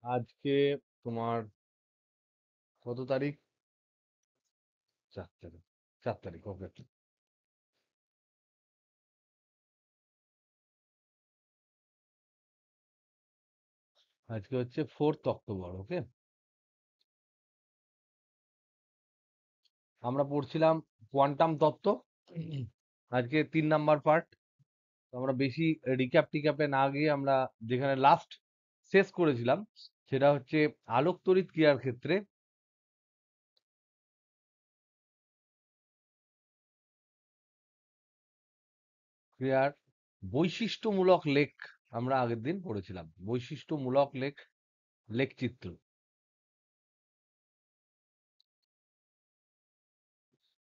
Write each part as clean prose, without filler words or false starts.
আজকে তোমার কত তারিখ? 4 তারিখ। 4 তারিখ, ওকে। আজকে হচ্ছে 4 অক্টোবর, ওকে। আমরা পড়ছিলাম কোয়ান্টাম তত্ত্ব। আজকে 3 নাম্বার পার্ট। আমরা বেশি রিক্যাপ টিক্যাপে না গিয়ে আমরা যেখানে লাস্ট শেষ করেছিলাম সেটা হচ্ছে আলোক তড়িৎ ক্রিয়ার ক্ষেত্রে ক্রিয়ার বৈশিষ্ট্যমূলক লেখ। আমরা আগের দিন পড়েছিলাম বৈশিষ্ট্যমূলক লেখ, লেখচিত্র।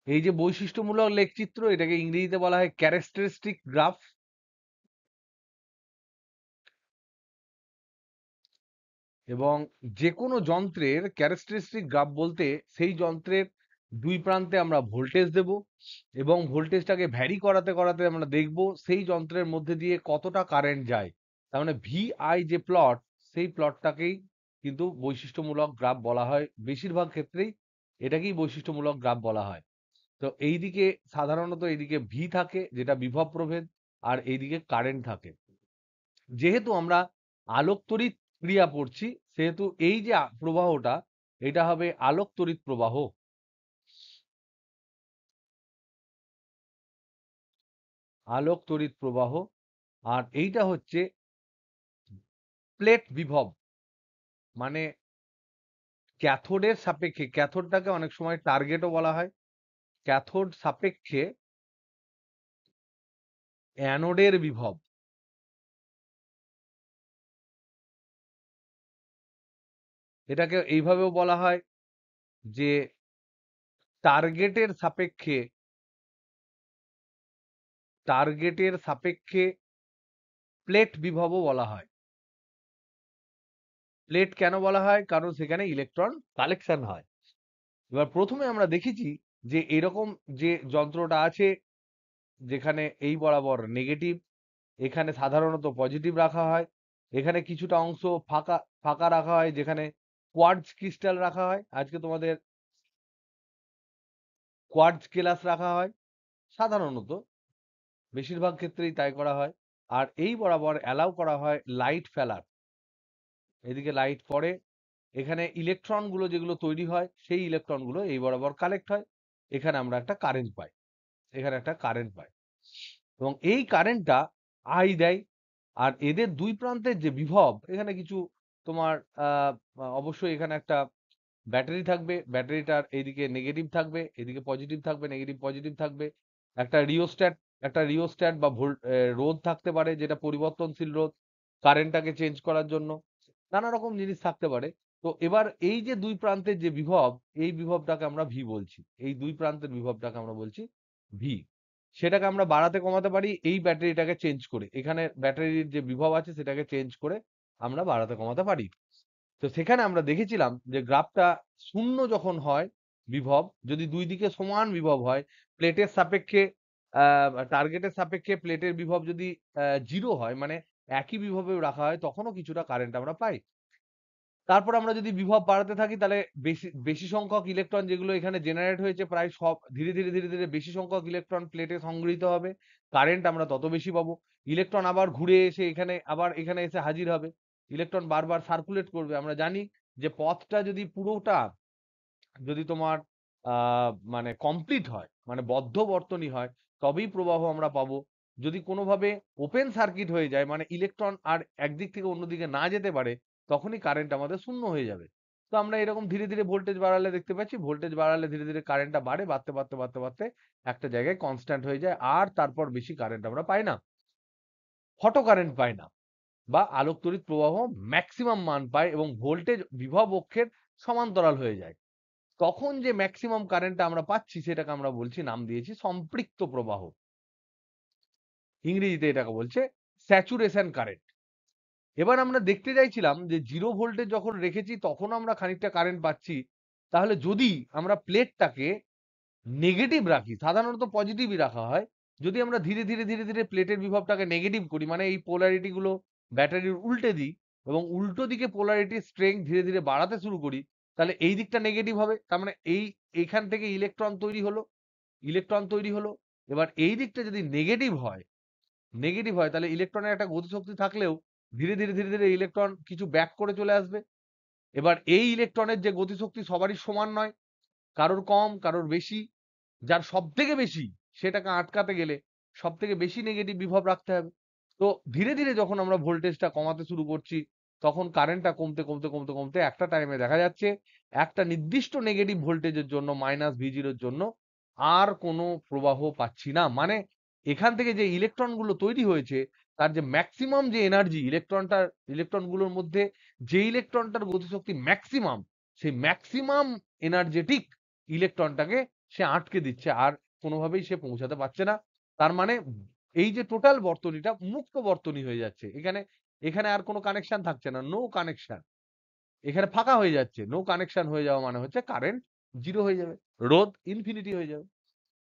এই যে বৈশিষ্ট্যমূলক লেখচিত্র, এটাকে ইংরেজিতে বলা হয় ক্যারেক্টারিস্টিক গ্রাফ। এবং যে কোনো যন্ত্রের ক্যারেক্টারিস্টিক গ্রাফ বলতে সেই যন্ত্রের দুই প্রান্তে আমরা ভোল্টেজ দেব এবং ভোল্টেজটাকে ভ্যারি করাতে করাতে আমরা দেখব সেই যন্ত্রের মধ্যে দিয়ে কতটা কারেন্ট যায়। তার মানে ভিআই যে প্লট, সেই প্লটটাকেই কিন্তু বৈশিষ্ট্যমূলক গ্রাফ বলা হয়। বেশিরভাগ ক্ষেত্রেই এটাকেই বৈশিষ্ট্যমূলক গ্রাফ বলা হয়। তো এইদিকে সাধারণত এইদিকে ভি থাকে, যেটা বিভব প্রভেদ, আর এইদিকে কারেন্ট থাকে। যেহেতু আমরা আলোক তড়িৎ ক্রিয়া পড়ছি, সেহেতু এই যে প্রবাহটা, এটা হবে আলোক তড়িৎ প্রবাহ। আলোক তড়িৎ প্রবাহ। আর এইটা হচ্ছে প্লেট বিভব। মানে ক্যাথোডের সাপেক্ষে, ক্যাথোডটাকে অনেক সময় টার্গেটও বলা হয়, ক্যাথোড সাপেক্ষে অ্যানোডের বিভব। এটাকে এইভাবেও বলা হয় যে টার্গেটের সাপেক্ষে, টার্গেটের সাপেক্ষে প্লেট বিভবও বলা হয়। প্লেট কেন বলা হয়? কারণ সেখানে ইলেকট্রন কালেকশন হয়। এবার প্রথমে আমরা দেখেছি যে এরকম যে যন্ত্রটা আছে, যেখানে এই বরাবর নেগেটিভ, এখানে সাধারণত পজিটিভ রাখা হয়, এখানে কিছুটা অংশ ফাঁকা ফাঁকা রাখা হয় যেখানে কোয়ার্টজ ক্রিস্টাল রাখা হয়। আজকে তোমাদের কোয়ার্টজ কেলাস রাখা হয় সাধারণত, বেশিরভাগ ক্ষেত্রেই তাই করা হয়। আর এই বরাবর অ্যালাউ করা হয় লাইট ফেলার। এদিকে লাইট পড়ে, এখানে ইলেকট্রন গুলো যেগুলো তৈরি হয় সেই ইলেকট্রন গুলো এই বরাবর কালেক্ট হয়, এখানে আমরা একটা কারেন্ট পাই, এখানে একটা কারেন্ট পাই। এবং এই কারেন্টটা আই দেয়। আর এদের দুই প্রান্তের যে বিভব, এখানে কিছু তোমার অবশ্যই এখানে একটা ব্যাটারি থাকবে, ব্যাটারিটার এইদিকে নেগেটিভ থাকবে, এদিকে পজিটিভ থাকবে, নেগেটিভ পজিটিভ থাকবে। একটা রিওস্ট্যাট, একটা রিওস্ট্যাট বা রোধ থাকতে পারে, যেটা পরিবর্তনশীল রোধ কারেন্টটাকে চেঞ্জ করার জন্য। নানা রকম জিনিস থাকতে পারে। তো এবার এই যে দুই প্রান্তের যে বিভব, এই বিভবটাকে আমরা ভি বলছি। এই দুই প্রান্তের বিভবটাকে আমরা বলছি ভি। সেটাকে আমরা বাড়াতে কমাতে পারি এই ব্যাটারিটাকে চেঞ্জ করে। এখানে ব্যাটারির যে বিভব আছে সেটাকে চেঞ্জ করে আমরা বাড়াতে কমাতে পারি। তো সেখানে আমরা দেখেছিলাম যে গ্রাফটা শূন্য যখন হয় বিভব, যদি দুই দিকে সমান বিভব হয়, প্লেটের সাপেক্ষে টার্গেটের সাপেক্ষে প্লেটের বিভব যদি 0 হয়, মানে একই বিভবেও রাখা হয়, তখনও কিছুটা কারেন্ট আমরা পাই। তারপর আমরা যদি বিভব বাড়াতে থাকি, তাহলে বেশি বেশি সংখ্যক ইলেকট্রন যেগুলো এখানে জেনারেট হয়েছে, প্রায় সব ধীরে ধীরে ধীরে ধীরে বেশি সংখ্যক ইলেকট্রন প্লেটে সংগৃহীত হবে, কারেন্ট আমরা তত বেশি পাবো। ইলেকট্রন আবার ঘুরে এসে এখানে আবার এখানে এসে হাজির হবে, ইলেকট্রন বারবার সার্কুলেট করবে। আমরা জানি যে পথটা যদি পুরোটা, যদি তোমার মানে কমপ্লিট হয়, মানে বদ্ধ বর্তনী হয়, তবেই প্রবাহ আমরা পাবো। যদি কোনোভাবে ওপেন সার্কিট হয়ে যায়, মানে ইলেকট্রন আর একদিক থেকে অন্যদিকে না যেতে পারে, তখনই কারেন্ট আমাদের শূন্য হয়ে যাবে। তো আমরা এরকম ধীরে ধীরে ভোল্টেজ বাড়ালে দেখতে পাচ্ছি, ভোল্টেজ বাড়ালে ধীরে ধীরে কারেন্টটা বাড়ে, বাড়তে বাড়তে বাড়তে বাড়তে একটা জায়গায় কনস্ট্যান্ট হয়ে যায়, আর তারপর বেশি কারেন্ট আমরা পাই না, ফটো কারেন্ট পাই না, বা আলোক তড়িৎ প্রবাহ ম্যাক্সিমাম মান পায় এবং ভোল্টেজ বিভব অক্ষের সমান্তরাল হয়ে যায়। তখন যে ম্যাক্সিমাম কারেন্টটা আমরা পাচ্ছি, সেটাকে আমরা বলছি, নাম দিয়েছি সম্পৃক্ত প্রবাহ। ইংরেজিতে এটাকে বলছে স্যাচুরেশন কারেন্ট। এবার আমরা দেখতে চাইছিলাম যে 0 ভোল্টে যখন রেখেছি তখন আমরা খানিকটা কারেন্ট পাচ্ছি, তাহলে যদি আমরা প্লেটটাকে নেগেটিভ রাখি, সাধারণত পজিটিভই রাখা হয়, যদি আমরা ধীরে ধীরে ধীরে ধীরে প্লেটের বিভবটাকে নেগেটিভ করি, মানে এই পোলারিটি গুলো ব্যাটারির উল্টে দিই, এবং উল্টো দিকে পোলারিটি স্ট্রেংথ ধীরে ধীরে বাড়াতে শুরু করি, তাহলে এই দিকটা নেগেটিভ হবে। তার মানে এইখান থেকে ইলেকট্রন তৈরি হলো। এবার এই দিকটা যদি নেগেটিভ হয় তাহলে ইলেকট্রনের একটা গতিশক্তি থাকলেও ধীরে ধীরে ইলেকট্রন কিছু ব্যাক করে চলে আসবে। এবার এই ইলেকট্রনের যে গতিশক্তি সবারই সমান নয়, কারোর কম কারোর বেশি। যার সব থেকে বেশি সেটাকে আটকাতে গেলে সব থেকে বেশি নেগেটিভ বিভব রাখতে হবে। তো ধীরে ধীরে যখন আমরা ভোল্টেজটা কমাতে শুরু করছি, তখন কারেন্টটা কমতে কমতে কমতে কমতে একটা টাইমে দেখা যাচ্ছে একটা নির্দিষ্ট নেগেটিভ ভোল্টেজের জন্য -V0 জন্য আর কোনো প্রবাহ পাচ্ছি না। মানে এখান থেকে যে ইলেকট্রন গুলো তৈরি হয়েছে তার যে ম্যাক্সিমাম যে এনার্জি ইলেকট্রনগুলোর মধ্যে যে ইলেকট্রনটার গতিশক্তি ম্যাক্সিমাম, সেই ম্যাক্সিমাম এনার্জেটিক ইলেকট্রনটাকে সে আটকে দিচ্ছে, আর কোনোভাবেই সে পৌঁছাতে পারছে না। তার মানে এই যে টোটাল বর্তনীটা মুক্ত বর্তনী হয়ে যাচ্ছে। এখানে এখানে আর কোনো কানেকশন থাকছে না, নো কানেকশন। এখানে ফাঁকা হয়ে যাচ্ছে। নো কানেকশন হয়ে যাওয়া মানে হচ্ছে কারেন্ট জিরো হয়ে যাবে, রোধ ইনফিনিটি হয়ে যাবে।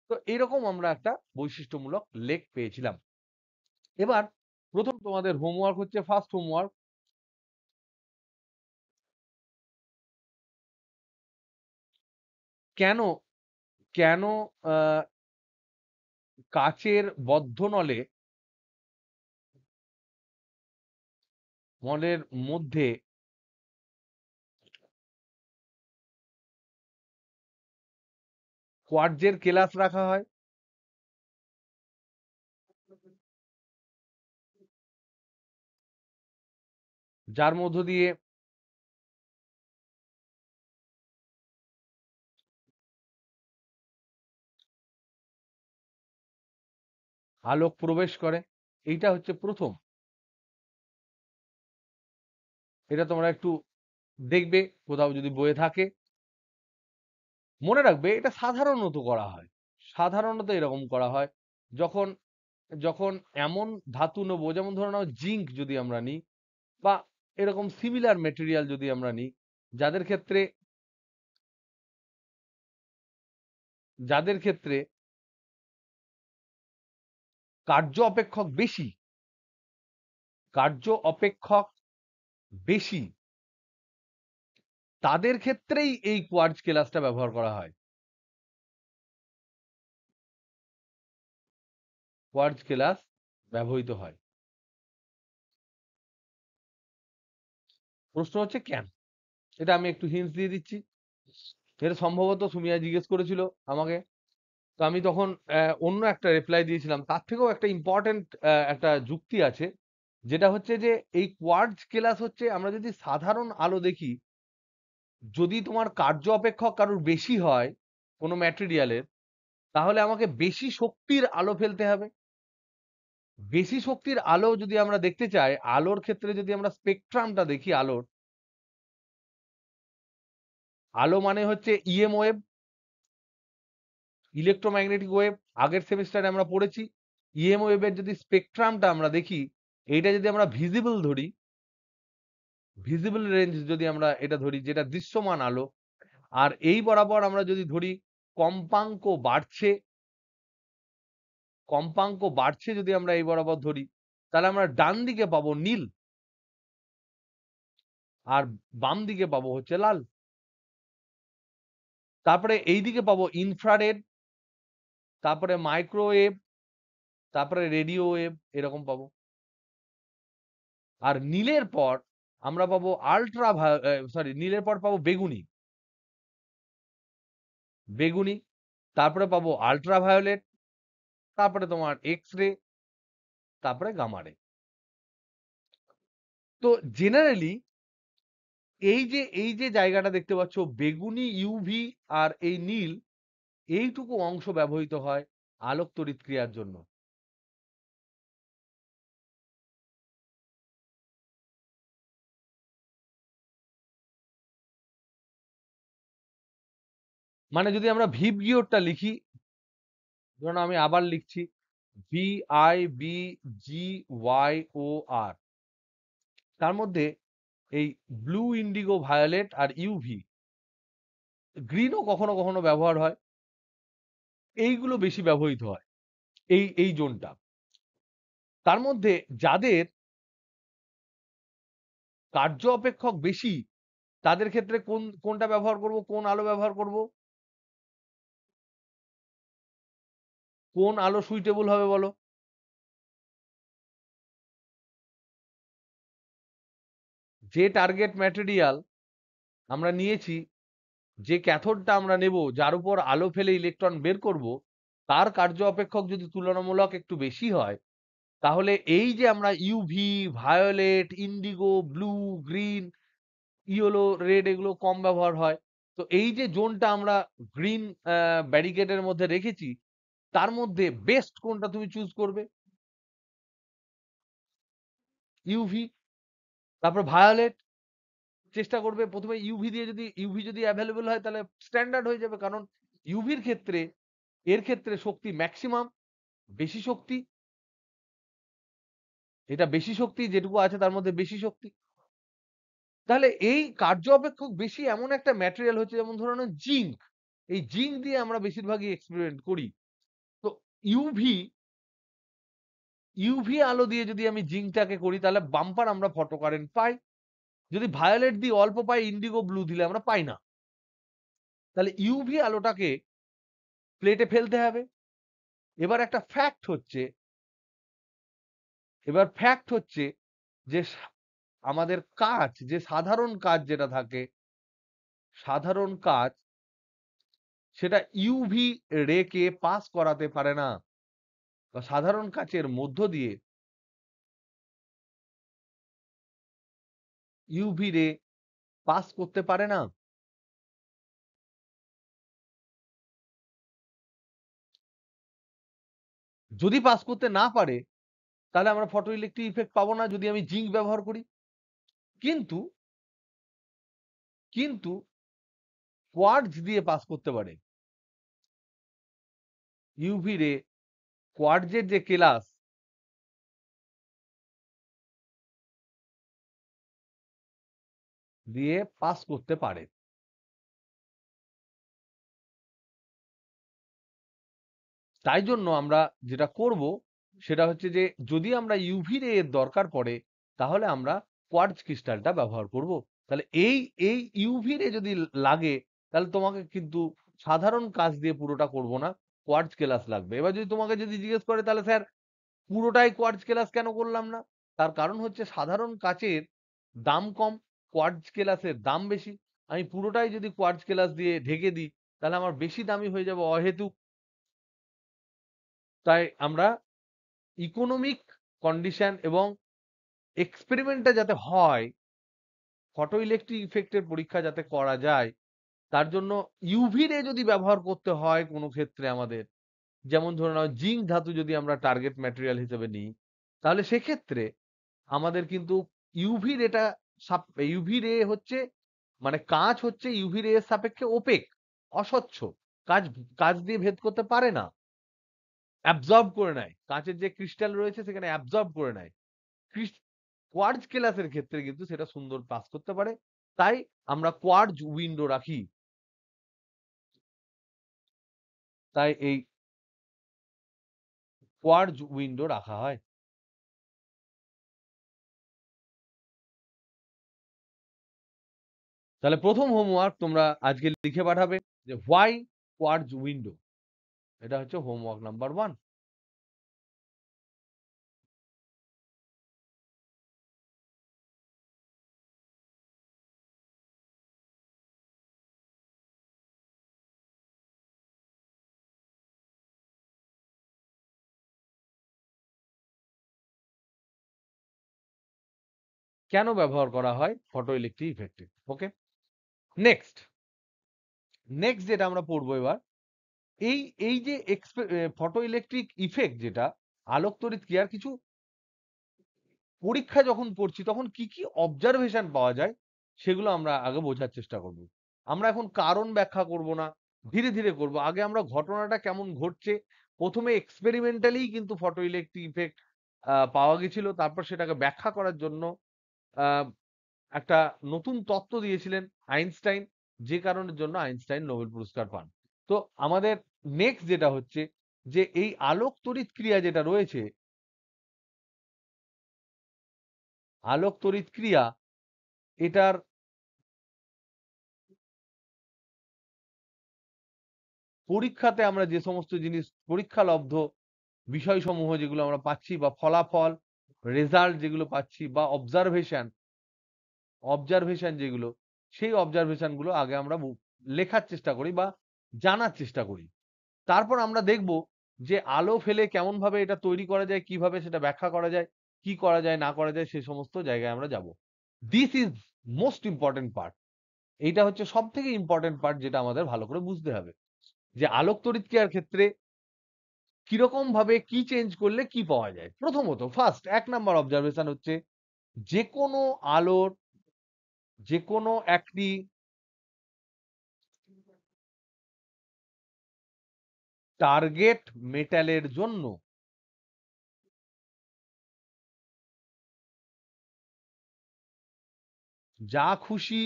তো এরকম আমরা একটা বৈশিষ্ট্যমূলক লেখ পেয়েছিলাম। এবার প্রথম তোমাদের হোমওয়ার্ক হচ্ছে, ফার্স্ট হোমওয়ার্ক, কেন কেন আহ, কাচের বদ্ধ নলের মধ্যে কোয়ার্টজের কেলাস রাখা হয়? যার মধ্য দিয়ে আলোক প্রবেশ করে। এইটা হচ্ছে প্রথম। এটা তোমরা একটু দেখবে কোথাও যদি বইয়ে থাকে। মনে রাখবে এটা সাধারণত করা হয়, সাধারণত এরকম করা হয় যখন যখন এমন ধাতু নেবো, যেমন ধরে নাও জিঙ্ক যদি আমরা নিই, বা এরকম সিমিলার মেটেরিয়াল যদি আমরা নিই, যাদের ক্ষেত্রে যাদের ক্ষেত্রে কার্য অপেক্ষক বেশি, কার্য অপেক্ষক বেশি, তাদের ক্ষেত্রেই এই কোয়ার্টজ কেলাসটা ব্যবহার করা হয়। কোয়ার্টজ কেলাস ব্যবহৃত হয়। প্রশ্ন হচ্ছে কেন? এটা আমি একটু হিন্টস দিয়ে দিচ্ছি। এটা সম্ভবত সুমিয়া জিজ্ঞেস করেছিল আমাকে, তো আমি তখন অন্য একটা রিপ্লাই দিয়েছিলাম। তার থেকেও একটা ইম্পর্টেন্ট একটা যুক্তি আছে, যেটা হচ্ছে যে এই কোয়ার্টজ কেলাস হচ্ছে, আমরা যদি সাধারণ আলো দেখি, যদি তোমার কার্য অপেক্ষক কারোর বেশি হয় কোনো ম্যাটেরিয়ালের, তাহলে আমাকে বেশি শক্তির আলো ফেলতে হবে। বেশি শক্তির আলো যদি আমরা দেখতে চাই, আলোর ক্ষেত্রে যদি আমরা স্পেকট্রামটা দেখি, আলো মানে হচ্ছে ইএম ওয়েভ, ইলেকট্রোম্যাগনেটিক ওয়েভ। আগের সেমিস্টারে আমরা পড়েছি। ইএম ওয়েভের যদি স্পেকট্রামটা আমরা দেখি, এইটা যদি আমরা ভিজিবল ধরি, ভিজিবল রেঞ্জ যদি আমরা এটা ধরি, যেটা দৃশ্যমান আলো, আর এই বরাবর আমরা যদি ধরি কম্পাঙ্ক বাড়ছে, যদি আমরা এই বরাবর ধরি, তাহলে আমরা ডান দিকে পাবো নীল, আর বাম দিকে পাবো হচ্ছে লাল। তারপরে এই দিকে পাবো ইনফ্রারেড, তারপরে মাইক্রোওয়েভ, তারপরে রেডিও ওয়েভ, এরকম পাবো। আর নীলের পর আমরা পাবো নীলের পর পাবো বেগুনি, তারপরে পাবো আল্ট্রাভায়োলেট, তারপরে তোমার এক্স রে, তারপরে গামা রে। তো জেনারেলি এই যে জায়গাটা দেখতে পাচ্ছ, বেগুনি, ইউভি আর এই নীল, এইটুকু অংশ ব্যবহৃত হয় আলোক তড়িৎ ক্রিয়ার জন্য। মানে যদি আমরা ভিবগিওরটা লিখি, ধরুন আমি আবার লিখছি, VIBGYOR, তার মধ্যে এই ব্লু, ইন্ডিগো, ভায়োলেট আর ইউভি, গ্রিনও কখনো কখনো ব্যবহার হয়, এইগুলো বেশি ব্যবহৃত হয় এই জোনটা। তার মধ্যে যাদের কার্য অপেক্ষক বেশি তাদের ক্ষেত্রে কোনটা ব্যবহার করব, কোন আলো ব্যবহার করব, কোন আলো সুইটেবল হবে বলো? যে টার্গেট ম্যাটেরিয়াল আমরা নিয়েছি, যে ক্যাথোডটা আমরা নেব, যার উপর আলো ফেলে ইলেকট্রন বের করব, তার কার্য অপেক্ষক যদি তুলনামূলক একটু বেশি হয়, তাহলে এই যে আমরা UV, violet, indigo, blue, green, yellow, red এগুলো কম ব্যবহার হয়। তো এই যে জোনটা আমরা গ্রিন ব্যারিকেডের মধ্যে রেখেছি, তার মধ্যে বেস্ট কোনটা তুমি চুজ করবে? ইউভি, তারপর ভায়োলেট। চেষ্টা করবে প্রথমে ইউভি দিয়ে, যদি ইউভি যদি অ্যাভেলেবল হয় তাহলে স্ট্যান্ডার্ড হয়ে যাবে, কারণ ইউভির ক্ষেত্রে এর ক্ষেত্রে শক্তি ম্যাক্সিমাম, বেশি শক্তি, এটা বেশি শক্তি, যেটুকু আছে তার মধ্যে বেশি শক্তি। তাহলে এই কার্য অপেক্ষক বেশি এমন একটা ম্যাটেরিয়াল হচ্ছে, যেমন ধরুন জিঙ্ক। এই জিঙ্ক দিয়ে আমরা বেশিরভাগই এক্সপেরিমেন্ট করি। তো ইউভি ইউভি আলো দিয়ে যদি আমি জিঙ্কটাকে করি, তাহলে বাম্পার আমরা ফটো কারেন্ট পাই। যদি ভায়োলেট দিয়ে অল্প পাই, ইন্ডিগো ব্লু দিলে আমরা পাই না। তাহলে ইউভি আলোটাকে প্লেটে ফেলতে হবে। এবার একটা ফ্যাক্ট হচ্ছে, যে আমাদের কাঁচ, যে সাধারণ কাঁচ যেটা থাকে, সাধারণ কাঁচ, সেটা ইউভি রে কে পাস করাতে পারে না, বা সাধারণ কাচের মধ্য দিয়ে ইউভি রে পাস করতে পারে না। যদি পাস করতে না পারে, তাহলে আমরা ফটো ইলেকট্রিক ইফেক্ট পাবো না, যদি আমি জিঙ্ক ব্যবহার করি। কিন্তু কিন্তু কোয়ার্টজ দিয়ে পাস করতে পারে ইউভি রে। কোয়ার্টজের যে কেলাস দিয়ে পাস করতে পারে। তাই জন্য আমরা যেটা করব, সেটা হচ্ছে যে যদি আমরা ইউভি রে এর দরকার পড়ে, তাহলে আমরা কোয়ার্টজ ক্রিস্টালটা ব্যবহার করব। তাহলে এই এই ইউভি রে যদি লাগে, তাহলে তোমাকে কিন্তু সাধারণ কাঁচ দিয়ে পুরোটা করব না, কোয়ার্টজ কেলাস লাগবে। এবার যদি তোমাকে যদি জিজ্ঞেস করে, তাহলে স্যার পুরোটাই কোয়ার্টজ কেলাস কেন করলাম না? তার কারণ হচ্ছে সাধারণ কাচের দাম কম, কোয়ার্টজ কেলাসের দাম বেশি। আমি পুরোটাই যদি কোয়ার্টজ কেলাস দিয়ে ঢেকে দিই, তাহলে আমার বেশি দামি হয়ে যাবে অহেতুক। তাই আমরা ইকোনমিক কন্ডিশন এবং এক্সপেরিমেন্টটা যাতে হয়, ফটো ইলেকট্রিক ইফেক্টের পরীক্ষা যাতে করা যায়, তার জন্য ইউভি রে যদি ব্যবহার করতে হয় কোনো ক্ষেত্রে আমাদের, যেমন ধরে নাও জিঙ্ক ধাতু যদি আমরা টার্গেট ম্যাটেরিয়াল হিসেবে নিই, তাহলে সেক্ষেত্রে আমাদের কিন্তু ইউভি রেটা, ইউভি রে হচ্ছে, মানে কাঁচ হচ্ছে ইউভি রে এর সাপেক্ষে ওপেক, অস্বচ্ছ। কাঁচ কাঁচ দিয়ে ভেদ করতে পারে না, অ্যাবজর্ব করে নেয়, কাঁচের যে ক্রিস্টাল রয়েছে সেখানে অ্যাবজর্ব করে নেয়। কোয়ার্টজ কেলাসের ক্ষেত্রে কিন্তু সেটা সুন্দর পাস করতে পারে। তাই আমরা কোয়ার্টজ উইন্ডো রাখি। তাই এই কোয়ার্টজ উইন্ডো রাখা হয়। তাহলে প্রথম হোমওয়ার্ক তোমরা আজকে লিখে পাঠাবে, যে হোয়াই কোয়ার্টজ উইন্ডো। এটা হচ্ছে হোমওয়ার্ক নাম্বার 1। কেন ব্যবহার করা হয় ফটো ইলেকট্রিক ইফেক্টে? ওকে, নেক্সট নেক্সট যেটা আমরা পড়বো এবার, এই এই যে ফটো ইলেকট্রিক ইফেক্ট, যেটা আলোক তড়িৎ ক্রিয়ার কিছু পরীক্ষা যখন পড়ছি, তখন কি কি অবজারভেশন পাওয়া যায়, সেগুলো আমরা আগে বোঝার চেষ্টা করব। আমরা এখন কারণ ব্যাখ্যা করব না, ধীরে ধীরে করব। আগে আমরা ঘটনাটা কেমন ঘটছে, প্রথমে এক্সপেরিমেন্টালি কিন্তু ফটো ইলেকট্রিক ইফেক্ট পাওয়া গেছিল, তারপর সেটাকে ব্যাখ্যা করার জন্য আহ, একটা নতুন তত্ত্ব দিয়েছিলেন আইনস্টাইন, যে কারণের জন্য আইনস্টাইন নোবেল পুরস্কার পান। তো আমাদের নেক্সট যেটা হচ্ছে, যে এই আলোক তড়িৎ ক্রিয়া যেটা রয়েছে, আলোক তড়িৎ ক্রিয়া এটার পরীক্ষাতে আমরা যে সমস্ত জিনিস পরীক্ষালব্ধ বিষয়সমূহ যেগুলো আমরা পাচ্ছি বা ফলাফল রেজাল্ট যেগুলো পাচ্ছি বা অবজারভেশন যেগুলো সেই অবজারভেশন গুলো আগে আমরা লেখার চেষ্টা করি বা জানার চেষ্টা করি। তারপর আমরা দেখব যে আলো ফেলে কেমন ভাবে এটা তৈরি করা যায়, কিভাবে সেটা ব্যাখ্যা করা যায়, কি করা যায় না করা যায়, সে সমস্ত জায়গায় আমরা যাব। This is most important part. এইটা হচ্ছে সব থেকে ইম্পর্টেন্ট পার্ট, যেটা আমাদের ভালো করে বুঝতে হবে যে আলোক তড়িৎক্রিয়ার ক্ষেত্রে কিরকম ভাবে কি চেঞ্জ করলে কি পাওয়া যায়। প্রথমত ফার্স্ট 1 নাম্বার অবজারভেশন হচ্ছে যে কোনো আলোর যে কোনো একটি টার্গেট মেটালের জন্য যা খুশি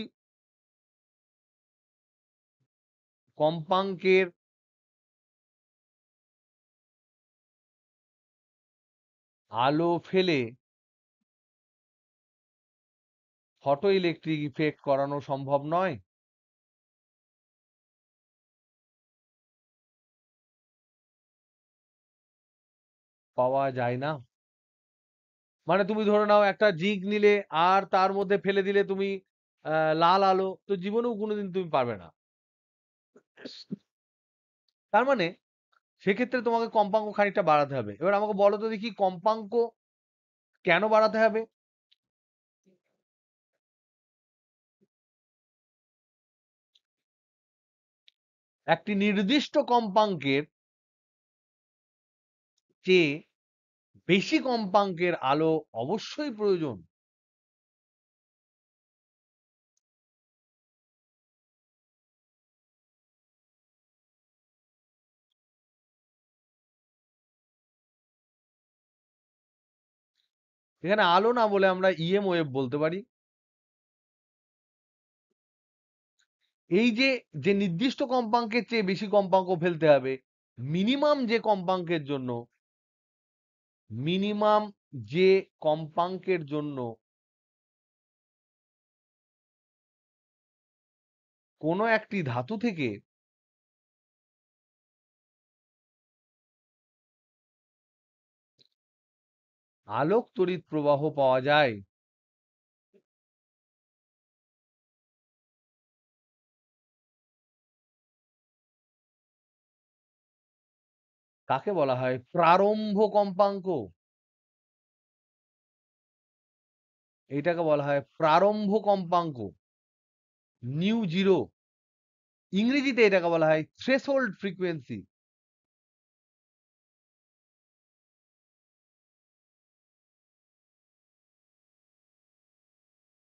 কম্পাঙ্কের আলো ফেলে ফটো ইলেকট্রিক ইফেক্ট করানো সম্ভব নয়। পাওয়া যায় না। মানে তুমি ধরে নাও একটা জিগ নিলে আর তার মধ্যে ফেলে দিলে তুমি লাল আলো, তো জীবনেও কোনোদিন তুমি পারবে না। তার মানে সেক্ষেত্রে তোমাকে কম্পাঙ্ক খানিকটা বাড়াতে হবে। এবার আমাকে বলো তো দেখি কম্পাঙ্ক কেন বাড়াতে হবে? একটি নির্দিষ্ট কম্পাঙ্কের চেয়ে বেশি কম্পাঙ্কের আলো অবশ্যই প্রয়োজন। এখানে আলো না বলে আমরা ইএম ওয়েভ বলতে পারি। এই যে যে নির্দিষ্ট কম্পাঙ্কের চেয়ে বেশি কম্পাঙ্ক ফেলতে হবে, মিনিমাম যে কম্পাঙ্কের জন্য মিনিমাম যে কম্পাঙ্কের জন্য কোনো একটি ধাতু থেকে আলোক তড়িৎ প্রবাহ পাওয়া যায়, তাকে বলা হয় প্রারম্ভ কম্পাঙ্ক। এটাকে বলা হয় প্রারম্ভ কম্পাঙ্ক, নিউ জিরো। ইংরেজিতে এটাকে বলা হয় থ্রেশহোল্ড ফ্রিকোয়েন্সি।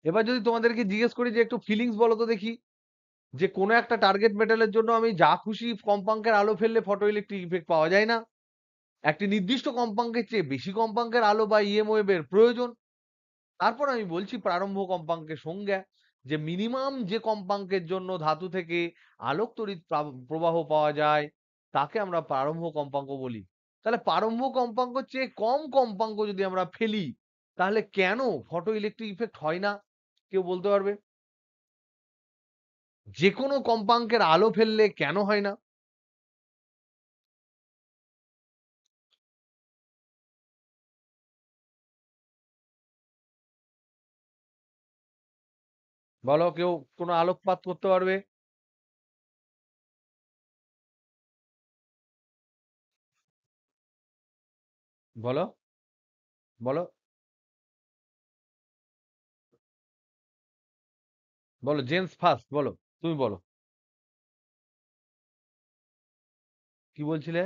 এবার যদি তোমাদেরকে জিজ্ঞেস করি যে একটু ফিলিংস বলো তো দেখি, যে কোনো একটা টার্গেট মেটালের জন্য আমি যা খুশি কম্পাঙ্কের আলো ফেললে ফটো ইলেকট্রিক ইফেক্ট পাওয়া যায় না, একটি নির্দিষ্ট কম্পাঙ্কের চেয়ে বেশি কম্পাঙ্কের আলো বা ইএম ওয়েভের প্রয়োজন। তারপর আমি বলছি প্রারম্ভ কম্পাঙ্কের সংজ্ঞা, যে মিনিমাম যে কম্পাঙ্কের জন্য ধাতু থেকে আলোক তড়িৎ প্রবাহ পাওয়া যায় তাকে আমরা প্রারম্ভ কম্পাঙ্ক বলি। তাহলে প্রারম্ভ কম্পাঙ্কের চেয়ে কম কম্পাঙ্ক যদি আমরা ফেলি, তাহলে কেন ফটো ইলেকট্রিক ইফেক্ট হয় না? কেউ বলতে পারবে? যে কোনো কম্পাঙ্কের আলো ফেললে কেন হয় না? বলো, কেউ কোনো আলোকপাত করতে পারবে? বলো, বলো, বলো, জেন্টস ফার্স্ট, বলো, তুমি বলো, কি বলছিলে?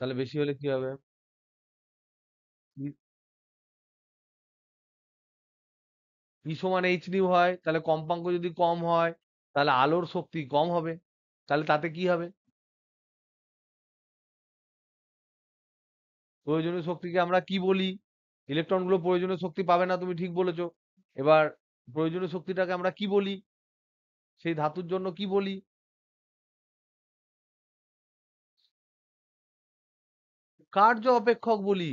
তাহলে বেশি হলে কি হবে? ই সমান এইচ নিউ হয়, তাহলে কম্পাঙ্ক যদি কম হয় তাহলে আলোর শক্তি কম হবে। তাহলে তাতে কি হবে? প্রয়োজনীয় শক্তিকে আমরা কি বলি? ইলেকট্রন গুলো প্রয়োজনীয় শক্তি পাবে না, তুমি ঠিক বলেছো। এবার প্রয়োজনীয় শক্তিটাকে আমরা কি বলি? সেই ধাতুর জন্য কি বলি? কার্য অপেক্ষক বলি।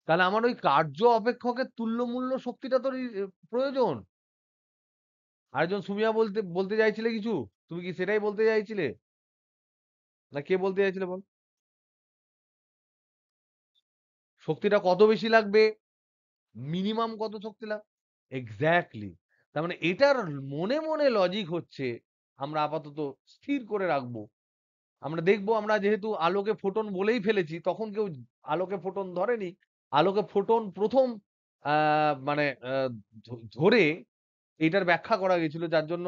তাহলে আমার ওই কার্য অপেক্ষকের তুল্যমূল্য শক্তিটা তো প্রয়োজন। আরেকজন সুমিয়া বলতে চাইছিলে কিছু? তুমি কি সেটাই বলতে চাইছিলে? না কে বলতে চাইছিলে বল? শক্তিটা কত বেশি লাগবে? মিনিমাম কত শক্তি এক্স্যাক্টলি। তার মানে এটার মনে মনে লজিক হচ্ছে, আমরা আপাতত স্থির করে রাখবো। আমরা দেখবো, আমরা যেহেতু আলোকে ফোটন বলেই ফেলেছি, তখন কেউ আলোকে ফোটন ধরেনি। আলোকে ফোটন প্রথম মানে ধরে এটার ব্যাখ্যা করা গেছিল, যার জন্য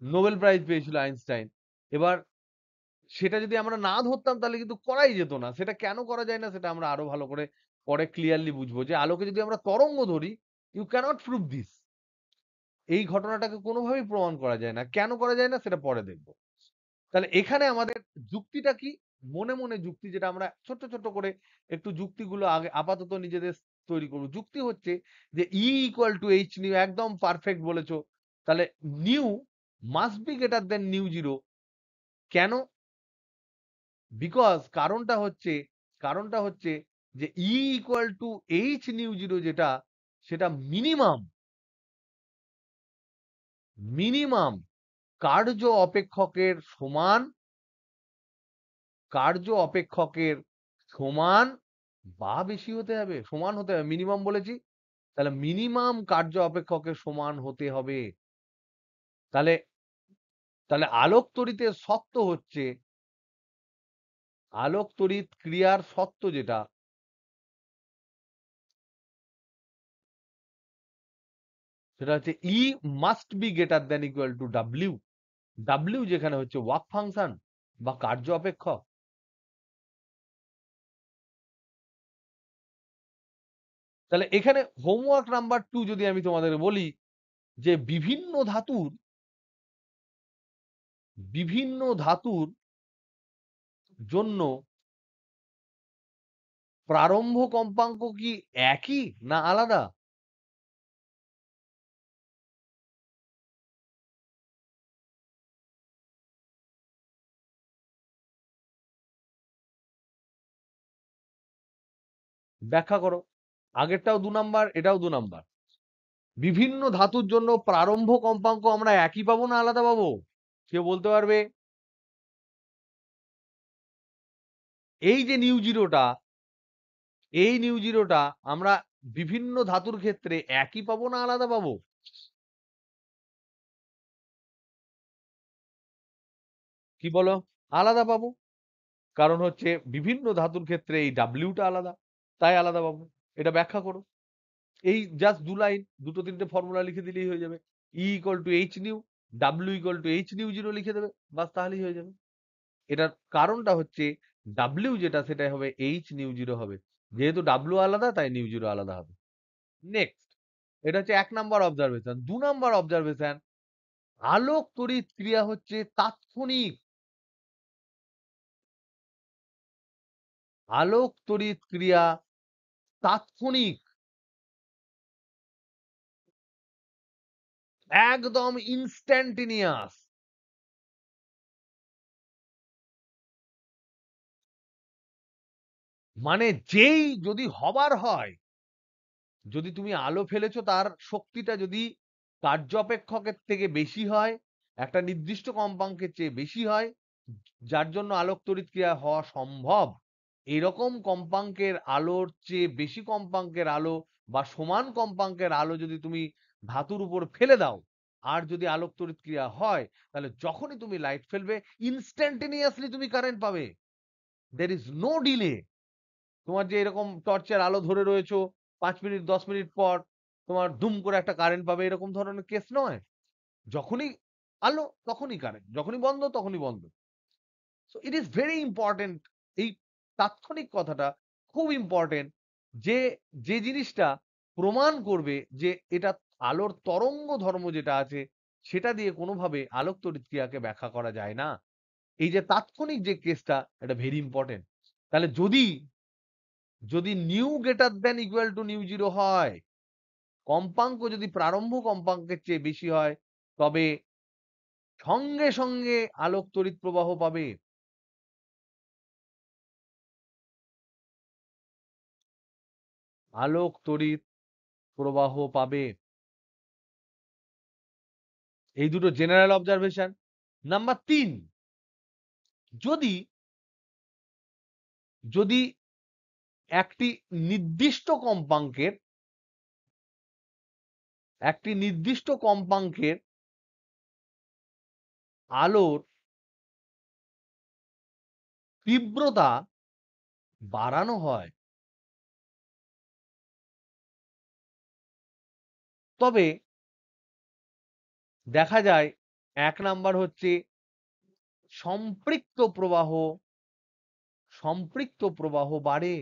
নোবেল প্রাইজ পেয়েছিল আইনস্টাইন। এবার সেটা যদি আমরা না ধরতাম তাহলে কিন্তু করাই যেত না। সেটা কেন করা যায় না সেটা আমরা আরো ভালো করে পরে ক্লিয়ারলি বুঝবো, যে আলোকে যদি আমরা তরঙ্গ ধরি, ইউ ক্যানট প্রুভ দিস। এই ঘটনাটাকে কোনোভাবেই প্রমাণ করা যায় না। কেন করা যায় না সেটা পরে দেখব। তাহলে এখানে আমাদের যুক্তিটা কি? মনে মনে যুক্তি, যেটা আমরা ছোট্ট ছোট্ট করে একটু যুক্তিগুলো আগে আপাতত নিজেদের তৈরি করব। যুক্তি হচ্ছে যে ই ইকুয়াল টু এইচ নিউ, একদম পারফেক্ট বলেছো। তাহলে new must be greater then new zero. কেন? বিকজ কারণটা হচ্ছে যে ই equal to H nu zero, যেটা সেটা মিনিমাম মিনিমাম কার্য অপেক্ষকের সমান, কার্য অপেক্ষকের সমান বা বেশি হতে হবে। সমান হতে হবে, মিনিমাম বলেছি, তাহলে মিনিমাম কার্য অপেক্ষকের সমান হতে হবে। তাহলে তাহলে আলোক তড়িতের সত্য হচ্ছে, আলোক তড়িৎ ক্রিয়ার সত্য যেটা, সেটা হচ্ছে E must be greater than equal to W. W যেখানে হচ্ছে ওয়ার্ক ফাংশন বা কার্য অপেক্ষক। তাহলে এখানে হোমওয়ার্ক নাম্বার 2 যদি আমি তোমাদের বলি, যে বিভিন্ন ধাতুর জন্য প্রারম্ভ কম্পাঙ্ক কি একই না আলাদা? ব্যাখ্যা করো। আগেরটাও 2 নাম্বার, এটাও 2 নাম্বার। বিভিন্ন ধাতুর জন্য প্রারম্ভ কম্পাঙ্ক আমরা একই পাবো না আলাদা পাবো? কেউ বলতে পারবে? এই যে নিউ জিরোটা, এই নিউ জিরোটা আমরা বিভিন্ন ধাতুর ক্ষেত্রে একই পাবো না আলাদা পাবো? কি বলো? আলাদা পাবো। কারণ হচ্ছে বিভিন্ন ধাতুর ক্ষেত্রে এই ডাব্লিউটা আলাদা, তাই আলাদা পাবো। এটা ব্যাখ্যা করো। এই জাস্ট 2 লাইন, 2-3টে ফর্মুলা লিখে দিলেই হয়ে যাবে। ই equal to H new, W equal to H nu zero লিখে দেবে, বাস তাহলেই হয়ে যাবে। এটার কারণটা হচ্ছে ডাব্লিউ যেটা সেটা হবে এইচ নিউ জিরো হবে। যেহেতু ডাব্লিউ আলাদা তাই নিউ জিরো আলাদা হবে। নেক্সট, এটা হচ্ছে 1 নাম্বার অবজারভেশন। 2 নাম্বার অবজারভেশন, আলোক তড়িৎ ক্রিয়া হচ্ছে তাৎক্ষণিক। আলোক তড়িৎ ক্রিয়া তাৎক্ষণিক, একদম ইনস্ট্যান্টিনিয়াস। মানে যেই যদি হবার হয়, যদি তুমি আলো ফেলেছো তার শক্তিটা যদি কার্যপেক্ষকের থেকে বেশি হয়, একটা নির্দিষ্ট কম্পাঙ্কের চেয়ে বেশি হয়, যার জন্য আলোক তড়িৎ ক্রিয়া হওয়া সম্ভব, এরকম কম্পাঙ্কের আলোর চেয়ে বেশি কম্পাঙ্কের আলো বা সমান কম্পাঙ্কের আলো যদি তুমি ধাতুর উপর ফেলে দাও, আর যদি আলোক তড়িৎ ক্রিয়া হয়, তাহলে যখনই তুমি লাইট ফেলবে ইনস্ট্যান্টেনিয়াসলি তুমি কারেন্ট পাবে। There is no delay. তোমার যে এরকম টর্চের আলো ধরে রয়েছো, 5 মিনিট 10 মিনিট পর তোমার দুম করে একটা কারেন্ট পাবে, এরকম ধরনের কেস নয়। যখনই আলো তখনই কারেন্ট, যখনই বন্ধ তখনই বন্ধ। So it is very important. এই তাৎক্ষণিক কথাটা খুব ইম্পর্টেন্ট, যে যে জিনিসটা প্রমাণ করবে যে এটা আলোর তরঙ্গ ধর্ম যেটা আছে সেটা দিয়ে কোনোভাবে আলোক তড়িৎ ক্রিয়াকে ব্যাখ্যা করা যায় না। এই যে তাৎক্ষণিক যে কেসটা, এটা ভেরি ইম্পর্টেন্ট। তাহলে যদি যদি new greater than equal two new zero হয়, কম্পাঙ্ক যদি প্রারম্ভ কম্পাঙ্কের চেয়ে বেশি হয়, তবে সঙ্গে সঙ্গে আলোক তড়িৎ প্রবাহ পাবে। আলোক তড়িৎ প্রবাহ পাবে। এই দুটো জেনারেল অবজারভেশন। নাম্বার 3, যদি যদি একটি নির্দিষ্ট কম্পাঙ্কের আলোর তীব্রতা বাড়ানো হয়, তবে দেখা যায় 1 নাম্বার হচ্ছে সম্পৃক্ত প্রবাহ বাড়ে।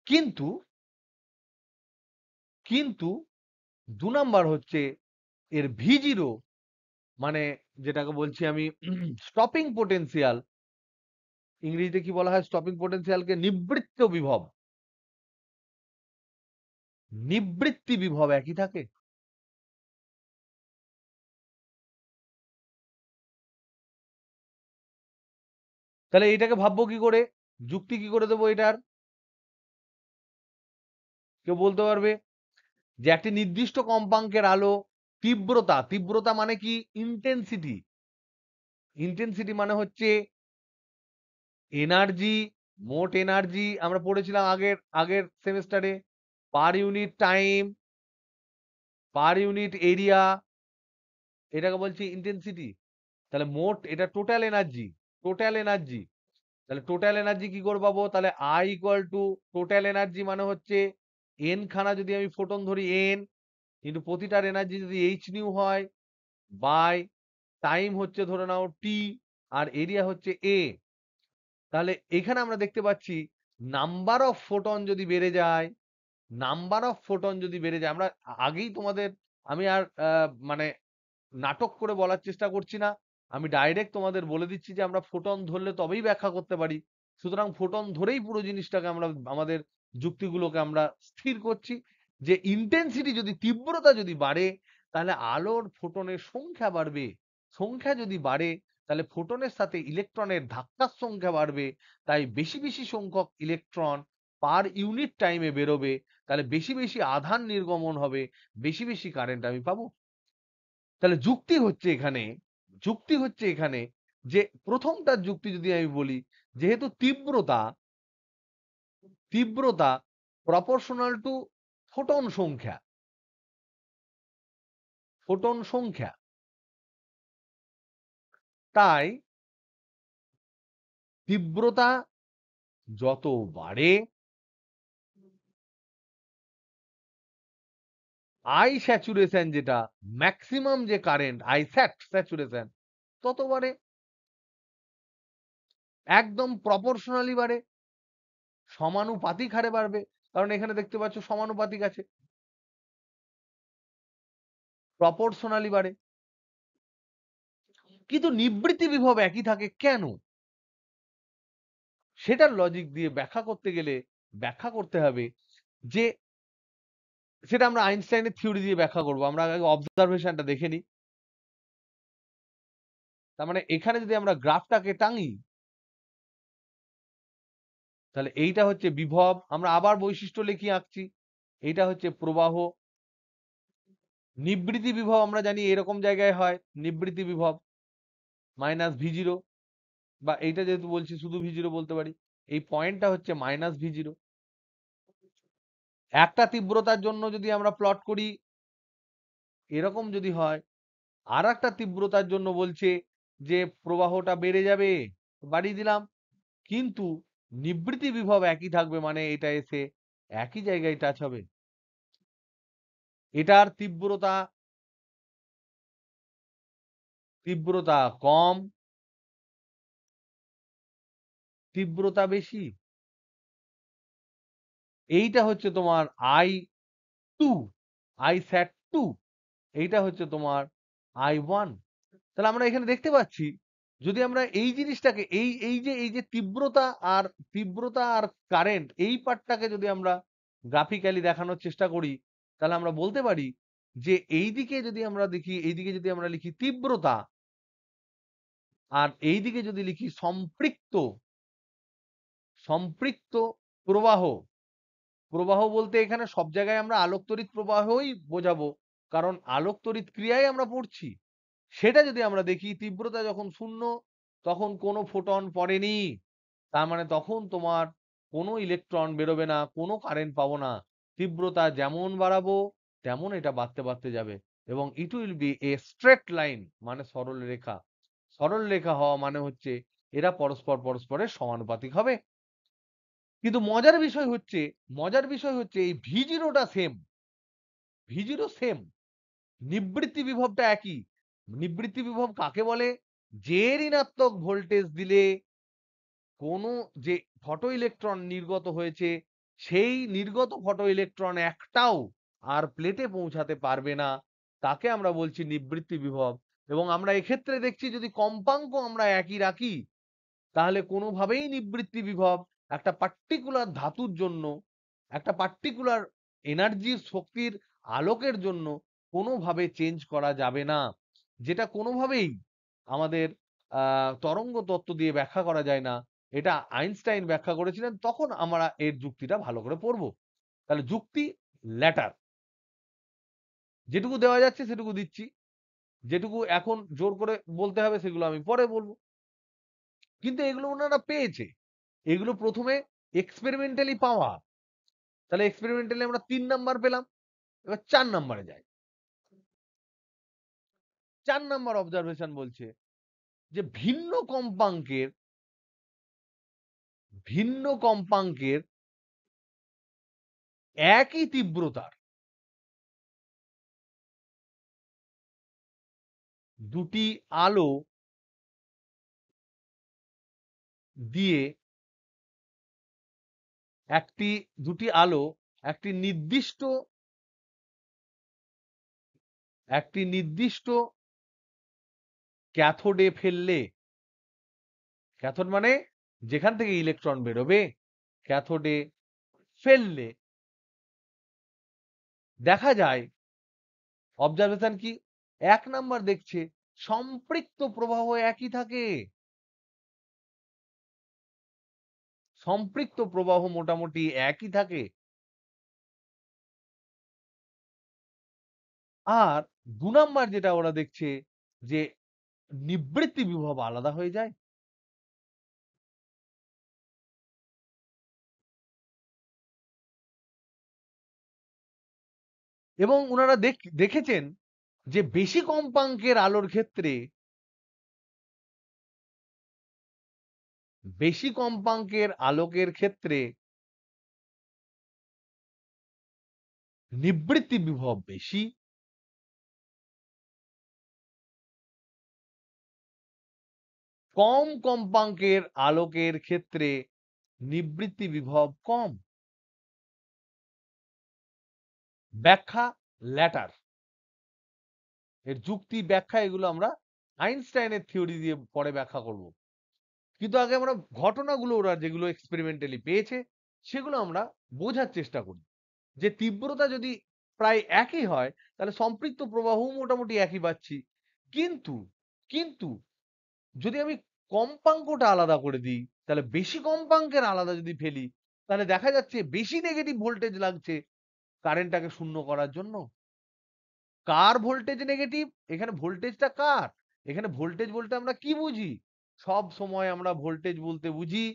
কিন্তু কিন্তু 2 নাম্বার হচ্ছে এর V0, মানে যেটাকে বলছি আমি স্টপিং পোটেনশিয়াল, ইংরেজিতে কি বলা হয় স্টপিং পোটেনশিয়ালকে? নিবৃত্তি বিভব একই থাকে। তাহলে এটাকে ভাববো কি করে, যুক্তি কি করে দেবো এটার? কেউ বলতে পারবে? যে একটি নির্দিষ্ট কম্পাঙ্কের আলো তীব্রতা মানে কি? ইন্টেন্সিটি মানে হচ্ছে এনার্জি, মোট এনার্জি আমরা পড়েছিলাম আগের আগের সেমিস্টারে, per unit time, per unit area, এটাকে বলছি ইন্টেন্সিটি। তাহলে মোট এটা টোটাল এনার্জি। তাহলে টোটাল এনার্জি কি করে পাবো? তাহলে I equal to total energy মানে হচ্ছে এন খানা যদি আমি ফোটন ধরি এন, কিন্তু প্রতিটার এনার্জি যদি এইচ নিউ হয়, বাই টাইম হচ্ছে ধরে নাও টি, আর এরিয়া হচ্ছে এ। তাহলে এখানে আমরা দেখতে পাচ্ছি নাম্বার অফ ফোটন যদি বেড়ে যায়, আমরা আগেই তোমাদের, আমি আর মানে নাটক করে বলার চেষ্টা করছি না, আমি ডাইরেক্ট তোমাদের বলে দিচ্ছি যে আমরা ফোটন ধরলে তবেই ব্যাখ্যা করতে পারি। সুতরাং ফোটন ধরেই পুরো জিনিসটাকে আমরা আমাদের যুক্তিগুলোকে আমরা স্থির করছি যে ইন্টেন্সিটি যদি, তীব্রতা যদি বাড়ে, তাহলে আলোর ফোটনের সংখ্যা বাড়বে। সংখ্যা যদি বাড়ে, তাহলে ফোটনের সাথে ইলেকট্রনের ধাক্কার সংখ্যা বাড়বে। তাই বেশি বেশি সংখ্যক ইলেকট্রন পার ইউনিট টাইমে বেরোবে। তাহলে বেশি বেশি আধান নির্গমন হবে, বেশি বেশি কারেন্ট আমি পাবো। তাহলে যুক্তি হচ্ছে এখানে যে প্রথমটার যুক্তি যদি আমি বলি, যেহেতু তীব্রতা প্রপোর্শনাল টু ফোটন সংখ্যা, তাই তীব্রতা যত বাড়ে আই স্যাচুরেশন, যেটা ম্যাক্সিমাম যে কারেন্ট আই স্যাচুরেশন, তত বাড়ে, একদম প্রপোর্শনালি বাড়ে, সমানুপাতিক হারে বাড়বে। কারণ এখানে দেখতে পাচ্ছ সমানুপাতিক আছে, প্রপোর্শনালি বাড়ে। কিন্তু নিবৃত্তি বিভব একই থাকে কেন? সেটার লজিক দিয়ে ব্যাখ্যা করতে গেলে ব্যাখ্যা করতে হবে যে, সেটা আমরা আইনস্টাইনের থিওরি দিয়ে ব্যাখ্যা করব। আমরা আগে অবজারভেশনটা দেখে নিই। তার মানে এখানে যদি আমরা গ্রাফটাকে টাঙি, তাহলে এইটা হচ্ছে বিভব, আমরা আবার বৈশিষ্ট্য লিখি আঁকছি, এইটা হচ্ছে প্রবাহ। নিবৃত্তি বিভব আমরা জানি এরকম জায়গায় হয়, নিবৃত্তি বিভব -V0, বা এইটা যেহেতু বলছি শুধু V0 বলতে পারি, এই পয়েন্টটা হচ্ছে -V0। একটা তীব্রতার জন্য যদি আমরা প্লট করি এরকম যদি হয়, আর একটা তীব্রতার জন্য বলছে যে প্রবাহটা বেড়ে যাবে, বাড়িয়ে দিলাম, কিন্তু নিবৃত্তি বিভব একই থাকবে, মানে এটা এসে একই জায়গায় টাচ হবে। এটার তীব্রতা কম, তীব্রতা বেশি। এইটা হচ্ছে তোমার I2, I sat2, এইটা হচ্ছে তোমার I1। তাহলে আমরা এখানে দেখতে পাচ্ছি, যদি আমরা এই জিনিসটাকে এই যে তীব্রতা আর কারেন্ট, এই পার্টটাকে যদি আমরা গ্রাফিক্যালি দেখানোর চেষ্টা করি, তাহলে আমরা বলতে পারি যে এইদিকে যদি আমরা দেখি, এইদিকে যদি আমরা লিখি তীব্রতা, আর এইদিকে যদি লিখি সম্পৃক্ত সম্পৃক্ত প্রবাহ, প্রবাহ বলতে এখানে সব জায়গায় আমরা আলোক তড়িৎ প্রবাহই বোঝাবো, কারণ আলোক তড়িৎ ক্রিয়ায় আমরা পড়ছি। সেটা যদি আমরা দেখি, তীব্রতা যখন শূন্য তখন কোনো ফোটন পড়েনি, তার মানে তখন তোমার কোনো ইলেকট্রন বেরোবে না, কোনো কারেন্ট পাবো না। তীব্রতা যেমন বাড়াবো তেমন এটা বাড়তে বাড়তে যাবে, এবং it will B A straight line, মানে সরল রেখা। সরল রেখা হওয়া মানে হচ্ছে এরা পরস্পর পরস্পরের সমানুপাতিক হবে। কিন্তু মজার বিষয় হচ্ছে এই V0টা সেম, V0 সেম, নিবৃত্তি বিভবটা একই। নিবৃত্তি বিভব কাকে বলে? যে ঋণাত্মক ভোল্টেজ দিলে কোনো যে ফটো ইলেকট্রন নির্গত হয়েছে, সেই নির্গত ফটো ইলেকট্রন একটাও আর প্লেটে পৌঁছাতে পারবে না, তাকে আমরা বলছি নিবৃত্তি বিভব। এবং আমরা এক্ষেত্রে দেখছি যদি কম্পাঙ্ক আমরা একই রাখি, তাহলে কোনোভাবেই নিবৃত্তি বিভব একটা পার্টিকুলার ধাতুর জন্য, একটা পার্টিকুলার এনার্জির শক্তির আলোকের জন্য কোনোভাবে চেঞ্জ করা যাবে না, যেটা কোনোভাবেই আমাদের তরঙ্গ তত্ত্ব দিয়ে ব্যাখ্যা করা যায় না। এটা আইনস্টাইন ব্যাখ্যা করেছিলেন, তখন আমরা এর যুক্তিটা ভালো করে পড়বো। তাহলে যুক্তি ল্যাটার, যেটুকু দেওয়া যাচ্ছে সেটুকু দিচ্ছি, যেটুকু এখন জোর করে বলতে হবে সেগুলো আমি পরে বলবো। কিন্তু এগুলো ওনারা পেয়েছে, এগুলো প্রথমে এক্সপেরিমেন্টালি পাওয়া। তাহলে এক্সপেরিমেন্টালি আমরা 3 নাম্বার পেলাম। এবার 4 নাম্বারে যাই। 4 নাম্বার অবজারভেশন বলছে যে ভিন্ন কম্পাঙ্কের একই তীব্রতার দুটি আলো দিয়ে দুটি আলো একটি নির্দিষ্ট ক্যাথোডে ফেললে, ক্যাথোড মানে যেখান থেকে ইলেকট্রন বেরোবে, ক্যাথোডে ফেললে দেখা যায়, অবজারভেশন কি? 1 নাম্বার দেখছে সম্পৃক্ত প্রবাহ একই থাকে, সম্পৃক্ত প্রবাহ মোটামুটি একই থাকে। আর 2 নাম্বার যেটা ওরা দেখছে যে নিবৃত্তি বিভব আলাদা হয়ে যায়। এবং ওনারা দেখেছেন যে বেশি কম্পাঙ্কের আলোর ক্ষেত্রে, বেশি কম্পাঙ্কের আলোকের ক্ষেত্রে নিবৃত্তি বিভব বেশি, কম কম্পাঙ্কের আলোকের ক্ষেত্রে নিবৃত্তি বিভব কম। ব্যাখ্যা ল্যাটার, এর যুক্তি ব্যাখ্যা এগুলো আমরা আইনস্টাইনের থিওরি দিয়ে পরে ব্যাখ্যা করব। কিন্তু আগে আমরা ঘটনাগুলো ওরা যেগুলো এক্সপেরিমেন্টালি পেয়েছে সেগুলো আমরা বোঝার চেষ্টা করি। যে তীব্রতা যদি প্রায় একই হয়, তাহলে সম্পৃক্ত প্রবাহও মোটামুটি একই পাচ্ছি। কিন্তু কিন্তু যদি আমি কম্পাঙ্কটা আলাদা করে দিই, তাহলে বেশি কম্পাঙ্কের আলাদা যদি ফেলি, তাহলে দেখা যাচ্ছে বেশি নেগেটিভ ভোল্টেজ লাগছে কারেন্টটাকে শূন্য করার জন্য। কার ভোল্টেজ নেগেটিভ? এখানে ভোল্টেজটা কার? এখানে ভোল্টেজ বলতে আমরা কি বুঝি? সব সময় আমরা ভোল্টেজ বলতে বুঝি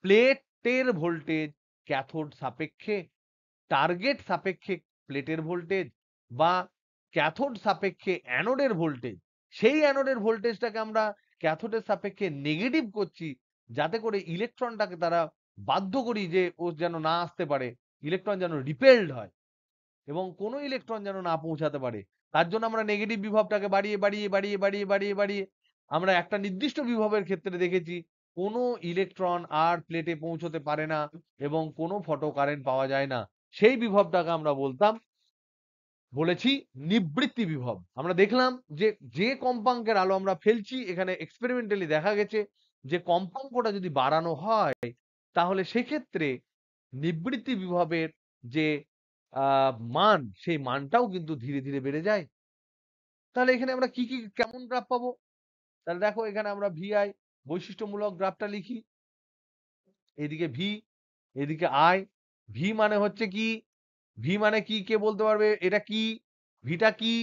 প্লেটের ভোল্টেজ ক্যাথোড সাপেক্ষে, টার্গেট সাপেক্ষে প্লেটের ভোল্টেজ, বা ক্যাথোড সাপেক্ষে অ্যানোডের ভোল্টেজ। সেই অ্যানোডের ভোল্টেজটাকে আমরা ক্যাথোডের সাপেক্ষে নেগেটিভ করছি, যাতে করে ইলেকট্রনটাকে তারা বাধ্য করি যে ও যেন না আসতে পারে, ইলেকট্রন যেন রিপেলড হয় এবং কোনো ইলেকট্রন যেন না পৌঁছাতে পারে। তার জন্য আমরা নেগেটিভ বিভবটাকে বাড়িয়ে বাড়িয়ে বাড়িয়ে বাড়িয়ে বাড়িয়ে বাড়িয়ে আমরা একটা নির্দিষ্ট বিভবের ক্ষেত্রে দেখেছি কোনো ইলেকট্রন আর প্লেটে পৌঁছতে পারে না এবং কোনো ফটো কারেন্ট পাওয়া যায় না। সেই বিভবটাকে আমরা বলেছি নিবৃত্তি বিভব। আমরা দেখলাম যে যে কম্পাঙ্কের আলো আমরা ফেলছি, এখানে এক্সপেরিমেন্টালি দেখা গেছে যে কম্পাঙ্কটা যদি বাড়ানো হয়, তাহলে সেক্ষেত্রে নিবৃত্তি বিভবের যে মান, সেই মানটাও কিন্তু ধীরে ধীরে বেড়ে যায়। তাহলে এখানে আমরা কি কি কেমন গ্রাফ পাবো? তাহলে দেখো এখানে আমরা ভিআই বৈশিষ্ট্যমূলক গ্রাফটা লিখি। এদিকে ভি, এদিকে আই। ভি মানে হচ্ছে কি, ভি মানে কি কে বলতে পারবে? এটা কি? ভিটা কি?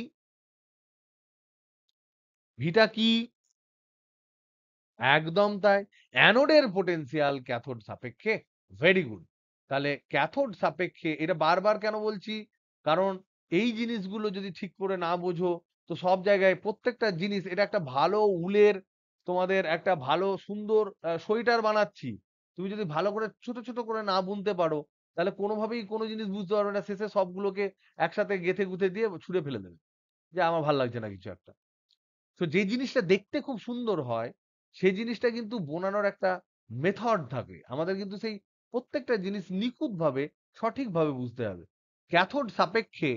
ভিটা কি? একদম তাই। অ্যানোডের পোটেনশিয়াল ক্যাথোড সাপেক্ষে ভেরি গুড। তাহলে ক্যাথোড সাপেক্ষে এটা বারবার কেন বলছি? কারণ এই জিনিসগুলো যদি ঠিক করে না বোঝো, তো সব জায়গায় প্রত্যেকটা জিনিস, এটা একটা ভালো উলের তোমাদের একটা ভালো সুন্দর সোয়েটার বানাচ্ছি। তুমি যদি ভালো করে ছোট, ছোট করে না বুনতে পারো, তাহলে কোনোভাবেই কোনো জিনিস বুঝতে পারবে না। শেষে সবগুলোকে একসাথে গেঁথে গুঁথে দিয়ে ছুঁড়ে ফেলে দেবে। যে আমার ভাল লাগছে না কিছু একটা। তো যে জিনিসটা দেখতে খুব সুন্দর হয়, সেই জিনিসটা কিন্তু বোনানোর একটা মেথড থাকে। আমাদের কিন্তু সেই প্রত্যেকটা জিনিস নিখুঁতভাবে সঠিকভাবে বুঝতে হবে। ক্যাথোড সাপেক্ষে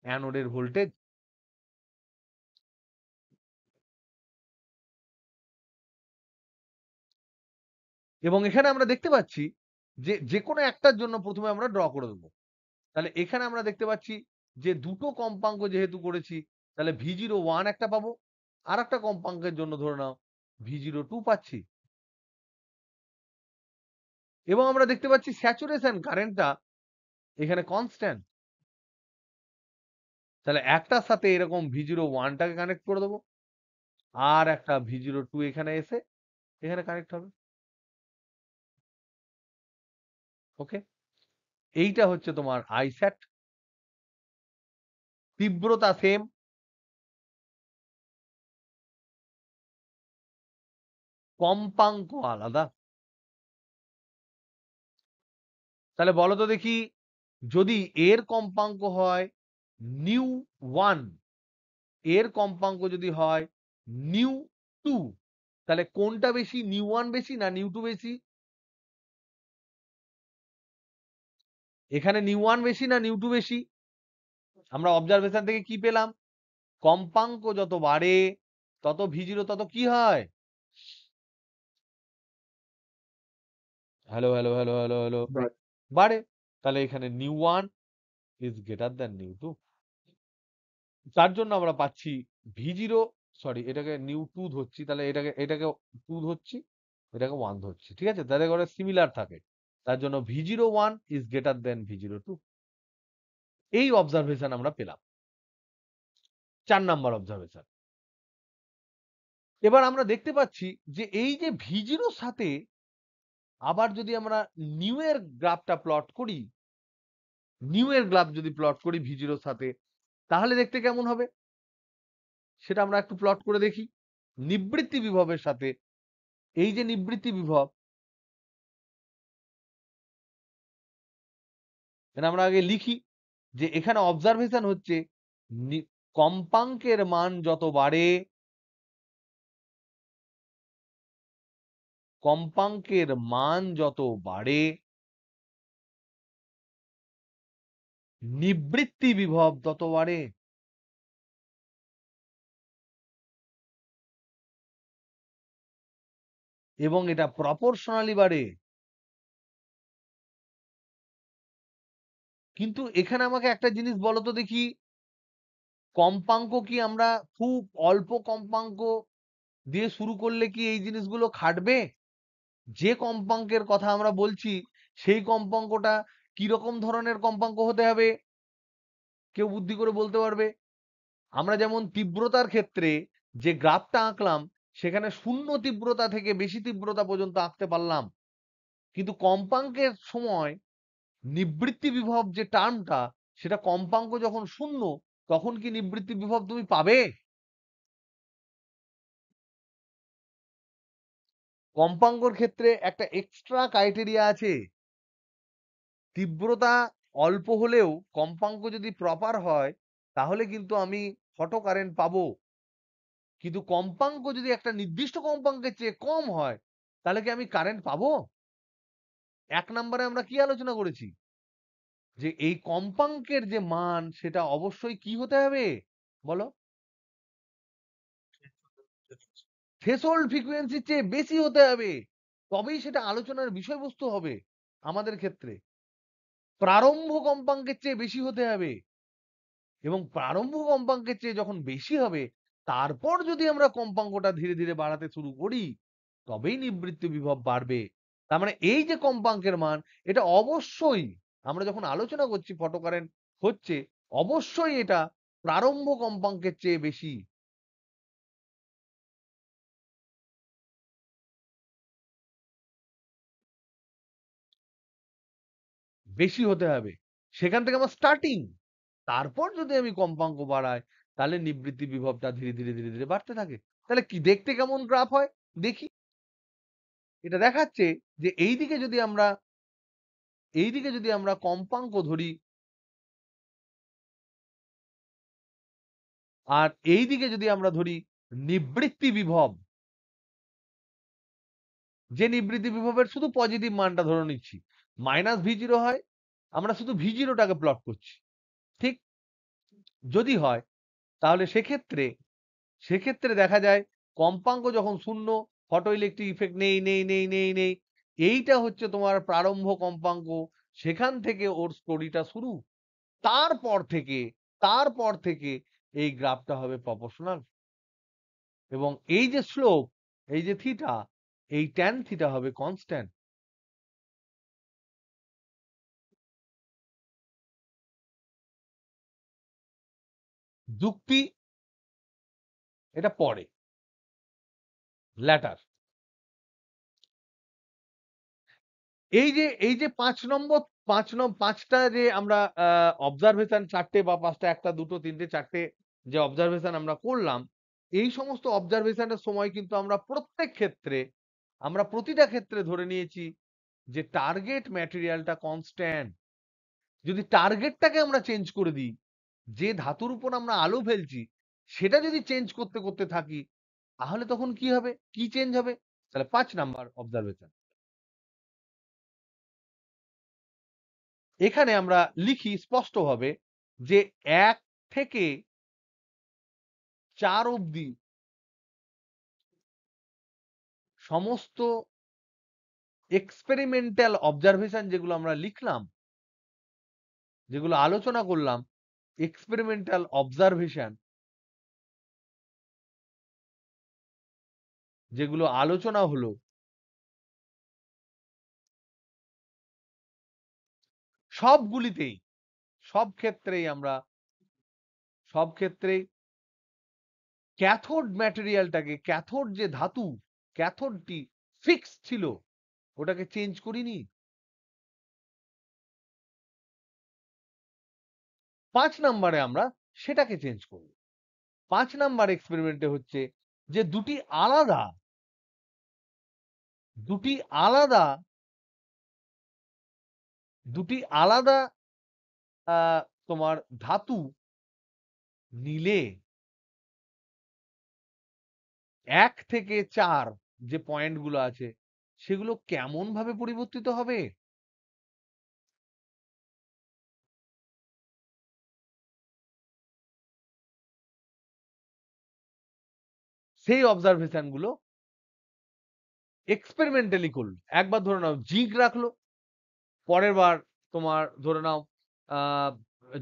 অ্যানোডের ভোল্টেজ। এবং এখানে আমরা দেখতে পাচ্ছি যে যেকোনো একটার জন্য প্রথমে আমরা ড্র করে দেবো। তাহলে এখানে আমরা দেখতে পাচ্ছি যে দুটো কম্পাঙ্ক যেহেতু করেছি, তাহলে V01 একটা পাবো, আর একটা কম্পাঙ্কের জন্য ধরে নাও V02 পাচ্ছি। এবং আমরা দেখতে পাচ্ছি স্যাচুরেশন কারেন্টটা এখানে কনস্ট্যান্ট। তাহলে একটার সাথে এরকম V01 টাকে কানেক্ট করে দেবো, আর একটা V02 এখানে এসে এখানে কানেক্ট হবে। ওকে, এইটা হচ্ছে তোমার আইস্যাট। তীব্রতা সেম, কম্পাঙ্ক আলাদা। তাহলে বলো তো দেখি, যদি এর কম্পাঙ্ক হয় নিউ ওয়ান, এর কম্পাঙ্ক যদি হয় নিউ টু, তাহলে কোনটা বেশি? নিউ ওয়ান বেশি না নিউ টু বেশি? এখানে নিউ ওয়ান বেশি না নিউ টু বেশি? আমরা অবজারভেশন থেকে কি পেলাম? কম্পাঙ্ক যত বাড়ে তত V0 তত কি হয়? Hello hello hello hello hello, বাড়ে। তাহলে এখানে nu one is greater than nu two. তার জন্য আমরা পাচ্ছি V0, সরি এটাকে নিউ টু ধরছি, তাহলে এটাকে এটাকে টু ধরছি, এটাকে ওয়ান ধরছি, ঠিক আছে? তাদের করে সিমিলার থাকে। তার জন্য V01 is greater than V02। এই অবজারভেশন আমরা পেলাম। 4 নাম্বার অবজারভেশন। এবার আমরা দেখতে পাচ্ছি যে এই যে V0 এর সাথে আবার যদি আমরা নিউ এর গ্রাফটা প্লট করি, নিউ এর গ্রাফ যদি প্লট করি V0 এর সাথে, তাহলে দেখতে কেমন হবে? সেটা আমরা একটু প্লট করে দেখি। নিবৃত্তি বিভবের সাথে এই যে নিবৃত্তি বিভব, এটা আমরা আগে লিখি যে এখানে অবজারভেশন হচ্ছে কম্পাঙ্কের মান যত বাড়ে, কম্পাঙ্কের মান যত বাড়ে, নিবৃত্তি বিভব তত বাড়ে। এবং এটা প্রপোর্শনালি বাড়ে। কিন্তু এখানে আমাকে একটা জিনিস বলো তো দেখি, কম্পাঙ্ক কি আমরা খুব অল্প কম্পাঙ্ক দিয়ে শুরু করলে কি এই জিনিসগুলো খাটবে? যে কম্পাঙ্কের কথা আমরা বলছি সেই কম্পাঙ্কটা কিরকম ধরনের কম্পাঙ্ক হতে হবে? কেউ বুদ্ধি করে বলতে পারবে? আমরা যেমন তীব্রতার ক্ষেত্রে যে গ্রাফটা আঁকলাম, সেখানে শূন্য তীব্রতা থেকে বেশি তীব্রতা পর্যন্ত আঁকতে পারলাম, কিন্তু কম্পাঙ্কের সময় নিবৃত্তি বিভব যে টার্মটা, সেটা কম্পাঙ্ক যখন শূন্য, তখন কি নিবৃত্তি বিভব তুমি পাবে? কম্পাঙ্কর ক্ষেত্রে একটা এক্সট্রা ক্রাইটেরিয়া আছে। তীব্রতা অল্প হলেও কম্পাঙ্ক যদি প্রপার হয়, তাহলে কিন্তু আমি ফটো কারেন্ট পাবো। কিন্তু কম্পাঙ্ক যদি একটা নির্দিষ্ট কম্পাঙ্কের চেয়ে কম হয়, তাহলে কি আমি কারেন্ট পাবো? 1 নম্বরে আমরা কি আলোচনা করেছি? যে এই কম্পাঙ্কের যে মান সেটা অবশ্যই কি হতে হবে? বলো? থ্রেশহোল্ড ফ্রিকোয়েন্সির চেয়ে বেশি হতে হবে। তবেই সেটা আলোচনার বিষয়বস্তু হবে আমাদের ক্ষেত্রে। প্রারম্ভ কম্পাঙ্কের চেয়ে বেশি হতে হবে। এবং প্রারম্ভ কম্পাঙ্কের চেয়ে যখন বেশি হবে, তারপর যদি আমরা কম্পাঙ্কটা ধীরে ধীরে বাড়াতে শুরু করি, তবেই নিবৃত্তি বিভব বাড়বে। তার মানে এই যে কম্পাঙ্কের মান, এটা অবশ্যই আমরা যখন আলোচনা করছি ফটোকারেন্ট হচ্ছে, অবশ্যই এটা প্রারম্ভ কম্পাঙ্কের চেয়ে বেশি। বেশি হতে হবে। সেখান থেকে আমার স্টার্টিং। তারপর যদি আমি কম্পাঙ্ক বাড়াই, তাহলে নিবৃত্তি বিভবটা ধীরে ধীরে বাড়তে থাকে। তাহলে কি দেখতে কেমন গ্রাফ হয়? দেখি। এটা দেখাচ্ছে যে এইদিকে যদি আমরা কম্পাঙ্ক ধরি, আর এইদিকে যদি আমরা ধরি নিবৃত্তি বিভব, যে নিবৃত্তি বিভবের শুধু পজিটিভ মানটা ধরে নিচ্ছি, মাইনাস ভি0 হয়, আমরা শুধু ভি0টাকে প্লট করছি। ঠিক? যদি হয়, তাহলে সেক্ষেত্রে দেখা যায় কম্পাঙ্ক যখন শূন্য, ফটো ইলেকট্রিক ইফেক্ট নেই, এইটা হচ্ছে তোমার প্রারম্ভ কম্পাঙ্ক। সেখান থেকে ওর স্টোরিটা শুরু। তারপর থেকে তারপর থেকে এই গ্রাফটা হবে প্রপোর্শনাল, এবং এই যে স্লোপ, এই যে থিটা, এই ট্যান থিটা হবে কনস্ট্যান্ট। যুক্তি এটা পরে, ল্যাটার। এই যে 5টা যে আমরা অবজারভেশন, 4টে বা 5টা, 1টা 2টো 3টে 4টে যে অবজারভেশন আমরা করলাম, এই সমস্ত অবজারভেশনের সময় কিন্তু আমরা প্রতিটা ক্ষেত্রে ধরে নিয়েছি যে টার্গেট ম্যাটেরিয়ালটা কনস্ট্যান্ট। যদি টার্গেটটাকে আমরা চেঞ্জ করে দিই, যে ধাতুর উপর আমরা আলো ফেলছি সেটা যদি চেঞ্জ করতে করতে থাকি, তাহলে তখন কি হবে? কি চেঞ্জ হবে? তাহলে 5 নাম্বার অবজারভেশন। এখানে আমরা লিখি স্পষ্টভাবে যে 1 থেকে 4 অবধি সমস্ত এক্সপেরিমেন্টাল অবজারভেশন যেগুলো আমরা লিখলাম, যেগুলো আলোচনা করলাম, এক্সপেরিমেন্টাল অবজারভেশন যেগুলো আলোচনা হলো, সবগুলিতেই, সব ক্ষেত্রেই ক্যাথোড ম্যাটেরিয়ালটাকে, ক্যাথোড যে ধাতু, ক্যাথোডটি ফিক্স ছিল, ওটাকে চেঞ্জ করিনি। 5 নাম্বারে আমরা সেটাকে চেঞ্জ করব। 5 নাম্বার এক্সপেরিমেন্টে হচ্ছে যে দুটি আলাদা দুটি আলাদা তোমার ধাতু নিলে 1 থেকে 4 যে পয়েন্ট গুলো আছে, সেগুলো কেমন ভাবে পরিবর্তিত হবে। সেই অবজারভেশন গুলো এক্সপেরিমেন্টালি করলো। একবার ধরে নাও জিঙ্ক রাখলো, পরের বার তোমার ধরে নাও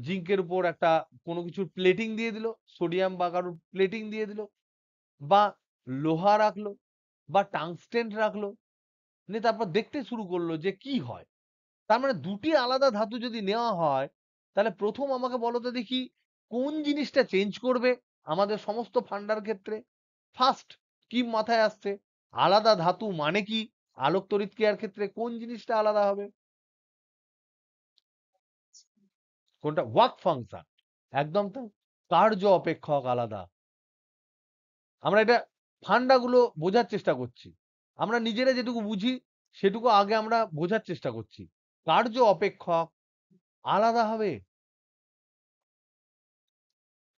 জিঙ্কের উপর একটা কোনো কিছুর প্লেটিং দিয়ে দিল, সোডিয়াম বা কারোর প্লেটিং দিয়ে দিল, বা লোহা রাখলো, বা টাংস্টেন রাখলো, নিয়ে তারপর দেখতে শুরু করলো যে কি হয়। তার মানে দুটি আলাদা ধাতু যদি নেওয়া হয়, তাহলে প্রথম আমাকে বলো তো দেখি কোন জিনিসটা চেঞ্জ করবে আমাদের সমস্ত ফান্ডার ক্ষেত্রে। ফার্স্ট কি মাথায় আসছে? আলাদা ধাতু মানে কি? আলোক তড়িৎক্রিয়ার ক্ষেত্রে কোন জিনিসটা আলাদা হবে? কোনটা? Work function. একদম তো, কার্য অপেক্ষক আলাদা। আমরা এটা ফান্ডাগুলো বোঝার চেষ্টা করছি, আমরা নিজেরা যেটুকু বুঝি সেটুকু আগে আমরা বোঝার চেষ্টা করছি। কার্য অপেক্ষক আলাদা হবে।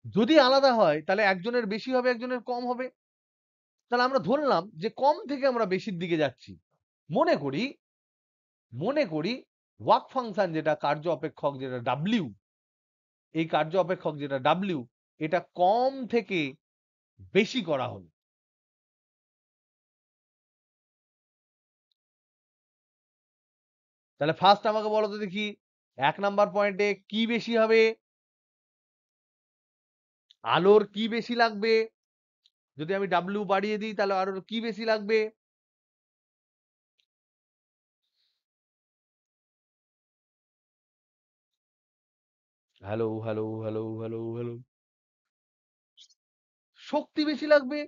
যদি আলাদা হয় তাহলে একজনের বেশি হবে, একজনের কম হবে। তাহলে আমরা ধরলাম যে কম থেকে আমরা বেশির দিকে যাচ্ছি। মনে করি মনে করি ওয়ার্ক ফাংশন, যেটা কার্য অপেক্ষক, যেটা ডাব্লিউ, এই কার্য অপেক্ষক যেটা ডাব্লিউ, এটা কম থেকে বেশি করা হলো। তাহলে ফার্স্ট আমাকে বলো তো দেখি 1 নাম্বার পয়েন্টে কি বেশি হবে? আলোর কি বেশি লাগবে? যদি আমি ডাব্লিউ বাড়িয়ে দিই তাহলে আলোর কি বেশি লাগবে? Hello hello hello hello hello. শক্তি বেশি লাগবে।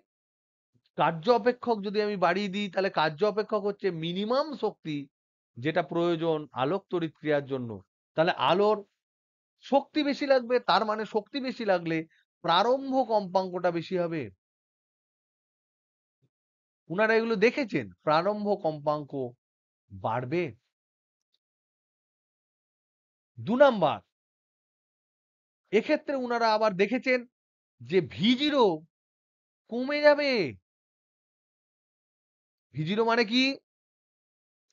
কার্য অপেক্ষক যদি আমি বাড়িয়ে দিই তাহলে কার্য অপেক্ষক হচ্ছে মিনিমাম শক্তি যেটা প্রয়োজন আলোক তড়িৎ ক্রিয়ার জন্য। তাহলে আলোর শক্তি বেশি লাগবে, তার মানে শক্তি বেশি লাগলে প্রারম্ভ কম্পাঙ্কটা বেশি হবে। উনারা এগুলো দেখেছেন, প্রারম্ভ কম্পাঙ্ক বাড়বে। ২ নাম্বার, এক্ষেত্রে উনারা আবার দেখেছেন যে V0 কমে যাবে। V0 মানে কি?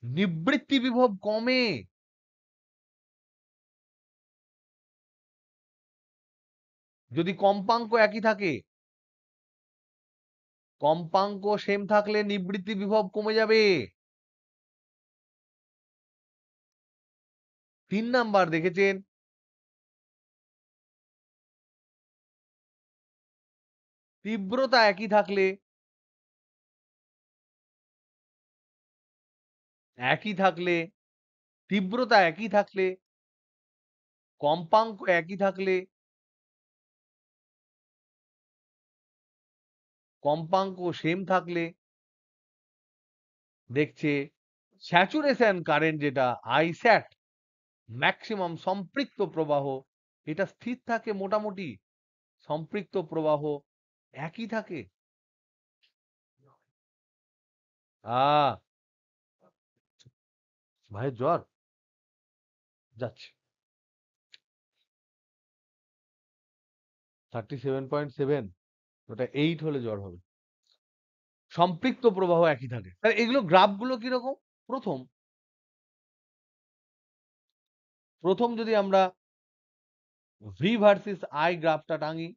নিবৃত্তি বিভব কমে। যদি কম্পাঙ্ক একই থাকে, কম্পাঙ্ক সেম থাকলে নিবৃত্তি বিভব কমে যাবে। ৩ নাম্বার দেখেছেন তীব্রতা একই থাকলে তীব্রতা একই থাকলে কম্পাঙ্ক একই থাকলে কম্পাঙ্ক সেম থাকলে দেখছে স্যাচুরেশন কারেন্ট যেটা আইস্যাট ম্যাক্সিমাম সম্পৃক্ত প্রবাহ এটা স্থির থাকে মোটামুটি সম্পৃক্ত প্রবাহ একই থাকে। আহ ভাইয়ের জ্বর যাচ্ছে 37.7, ওটা 8 হলে জ্বর হবে। সম্পৃক্ত প্রবাহ একই থাকে। তাহলে এগুলো গ্রাফগুলো কিরকম? প্রথম প্রথম যদি আমরা ভি ভার্সেস আই গ্রাফটা টাঙি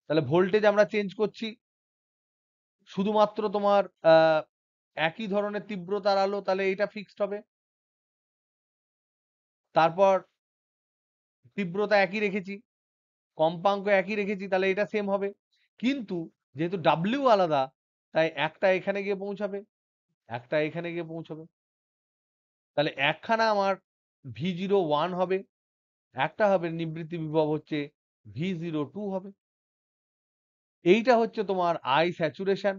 তাহলে ভোল্টেজ আমরা চেঞ্জ করছি শুধুমাত্র তোমার একই ধরনের তীব্রতার আলো তাহলে এটা ফিক্সড হবে। তারপর তীব্রতা একই রেখেছি, কম্পাঙ্ক একই রেখেছি তাহলে এটা সেম হবে। কিন্তু যেহেতু ডাব্লিউ আলাদা তাই একটা এখানে গিয়ে পৌঁছাবে, একটা এখানে গিয়ে পৌঁছাবে। তাহলে একখানা আমার V01 হবে, একটা হবে নিবৃত্তি বিভব হচ্ছে V02 হবে। এইটা হচ্ছে তোমার আই স্যাচুরেশন।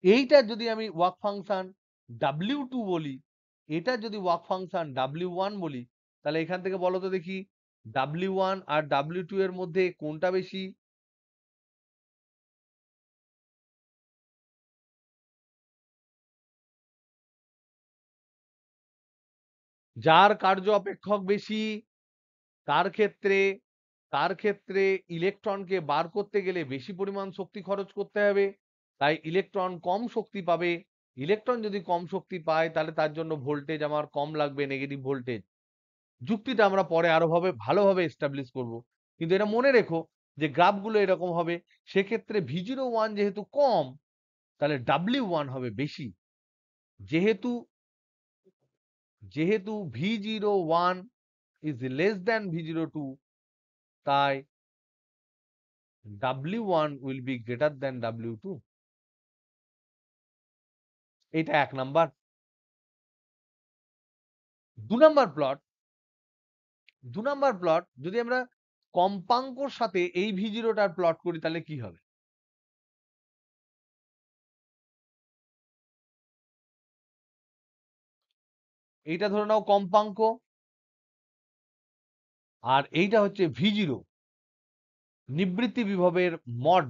এইটা যদি আমি ওয়ার্ক ফাংশন W2 বলি, এটা যদি ওয়ার্ক ফাংশন W1 বলি, তাহলে এখান থেকে বলো তো দেখি W1 আর W2 এর মধ্যে কোনটা বেশি? যার কার্য অপেক্ষক বেশি তার ক্ষেত্রে তার ক্ষেত্রে ইলেকট্রনকে বার করতে গেলে বেশি পরিমাণ শক্তি খরচ করতে হবে, তাই ইলেকট্রন কম শক্তি পাবে। ইলেকট্রন যদি কম শক্তি পায় তাহলে তার জন্য ভোল্টেজ আমার কম লাগবে, নেগেটিভ ভোল্টেজ। যুক্তিটা আমরা পরে আরো ভালোভাবে এস্টাবলিশ করব। কিন্তু এটা মনে রেখো যে গ্রাফগুলো এরকম হবে। সেক্ষেত্রে V01 যেহেতু কম তাহলে W1 হবে বেশি। যেহেতু যেহেতু V01 is less than V02 তাই W1 will be greater than W2। এটা ১ number. ২ number plot ২ number plot যদি আমরা কম্পাঙ্কর সাথে এই V0 টার প্লট করি তাহলে কি হবে? এইটা ধরে নাও কম্পাঙ্ক আর এইটা হচ্ছে V0 নিবৃত্তি বিভবের মড,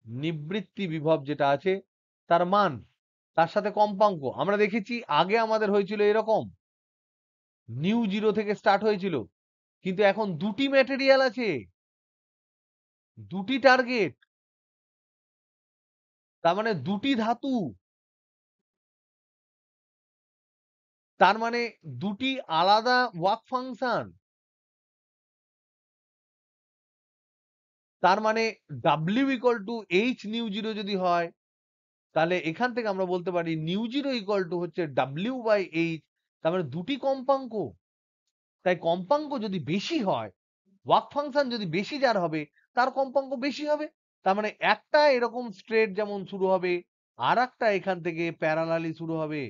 নিবৃত্তি বিভব যেটা আছে তার মান, তার সাথে কম্পাঙ্ক। আমরা দেখেছি আগে আমাদের হয়েছিল এরকম নিউ জিরো থেকে স্টার্ট হয়েছিল, কিন্তু এখন দুটি ম্যাটেরিয়াল আছে, দুটি টার্গেট, তার মানে দুটি ধাতু, তার মানে দুটি আলাদা ওয়ার্ক ফাংশন। তার মানে W equal to H nu zero যদি হয় তাহলে এখান থেকে আমরা বলতে পারি নিউ জিরো ইকুয়াল টু হচ্ছে W বাই এইচ। তার মানে দুটি কম্পাঙ্ক, তাই কম্পাঙ্ক যদি বেশি হয়, ওয়ার্ক ফাংশন যদি বেশি যার হবে তার কম্পাঙ্ক বেশি হবে। তার মানে একটা এরকম স্ট্রেট যেমন শুরু হবে আর একটা এখান থেকে প্যারালালি শুরু হবে।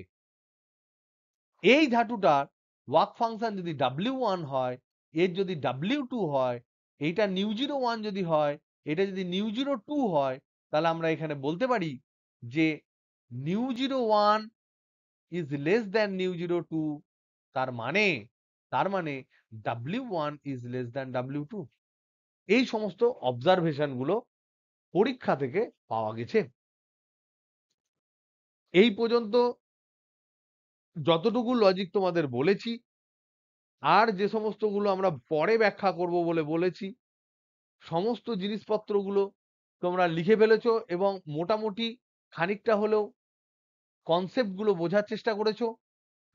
এই ধাতুটার ওয়ার্ক ফাংশন যদি W1 হয়, এর যদি W2 হয়, এইটা νo1 যদি হয়, এটা যদি νo2 হয়, তাহলে আমরা এখানে বলতে পারি যে νo1 is less than νo2, তার মানে W1 is less than W2। এই সমস্ত অবজারভেশন গুলো পরীক্ষা থেকে পাওয়া গেছে। এই পর্যন্ত যতটুকু লজিক তোমাদের বলেছি, আর যে সমস্তগুলো আমরা পরে ব্যাখ্যা করব বলে বলেছি, সমস্ত জিনিসপত্রগুলো তোমরা লিখে ফেলেছো এবং মোটামুটি খানিকটা হলেও কনসেপ্ট গুলো বোঝার চেষ্টা করেছো,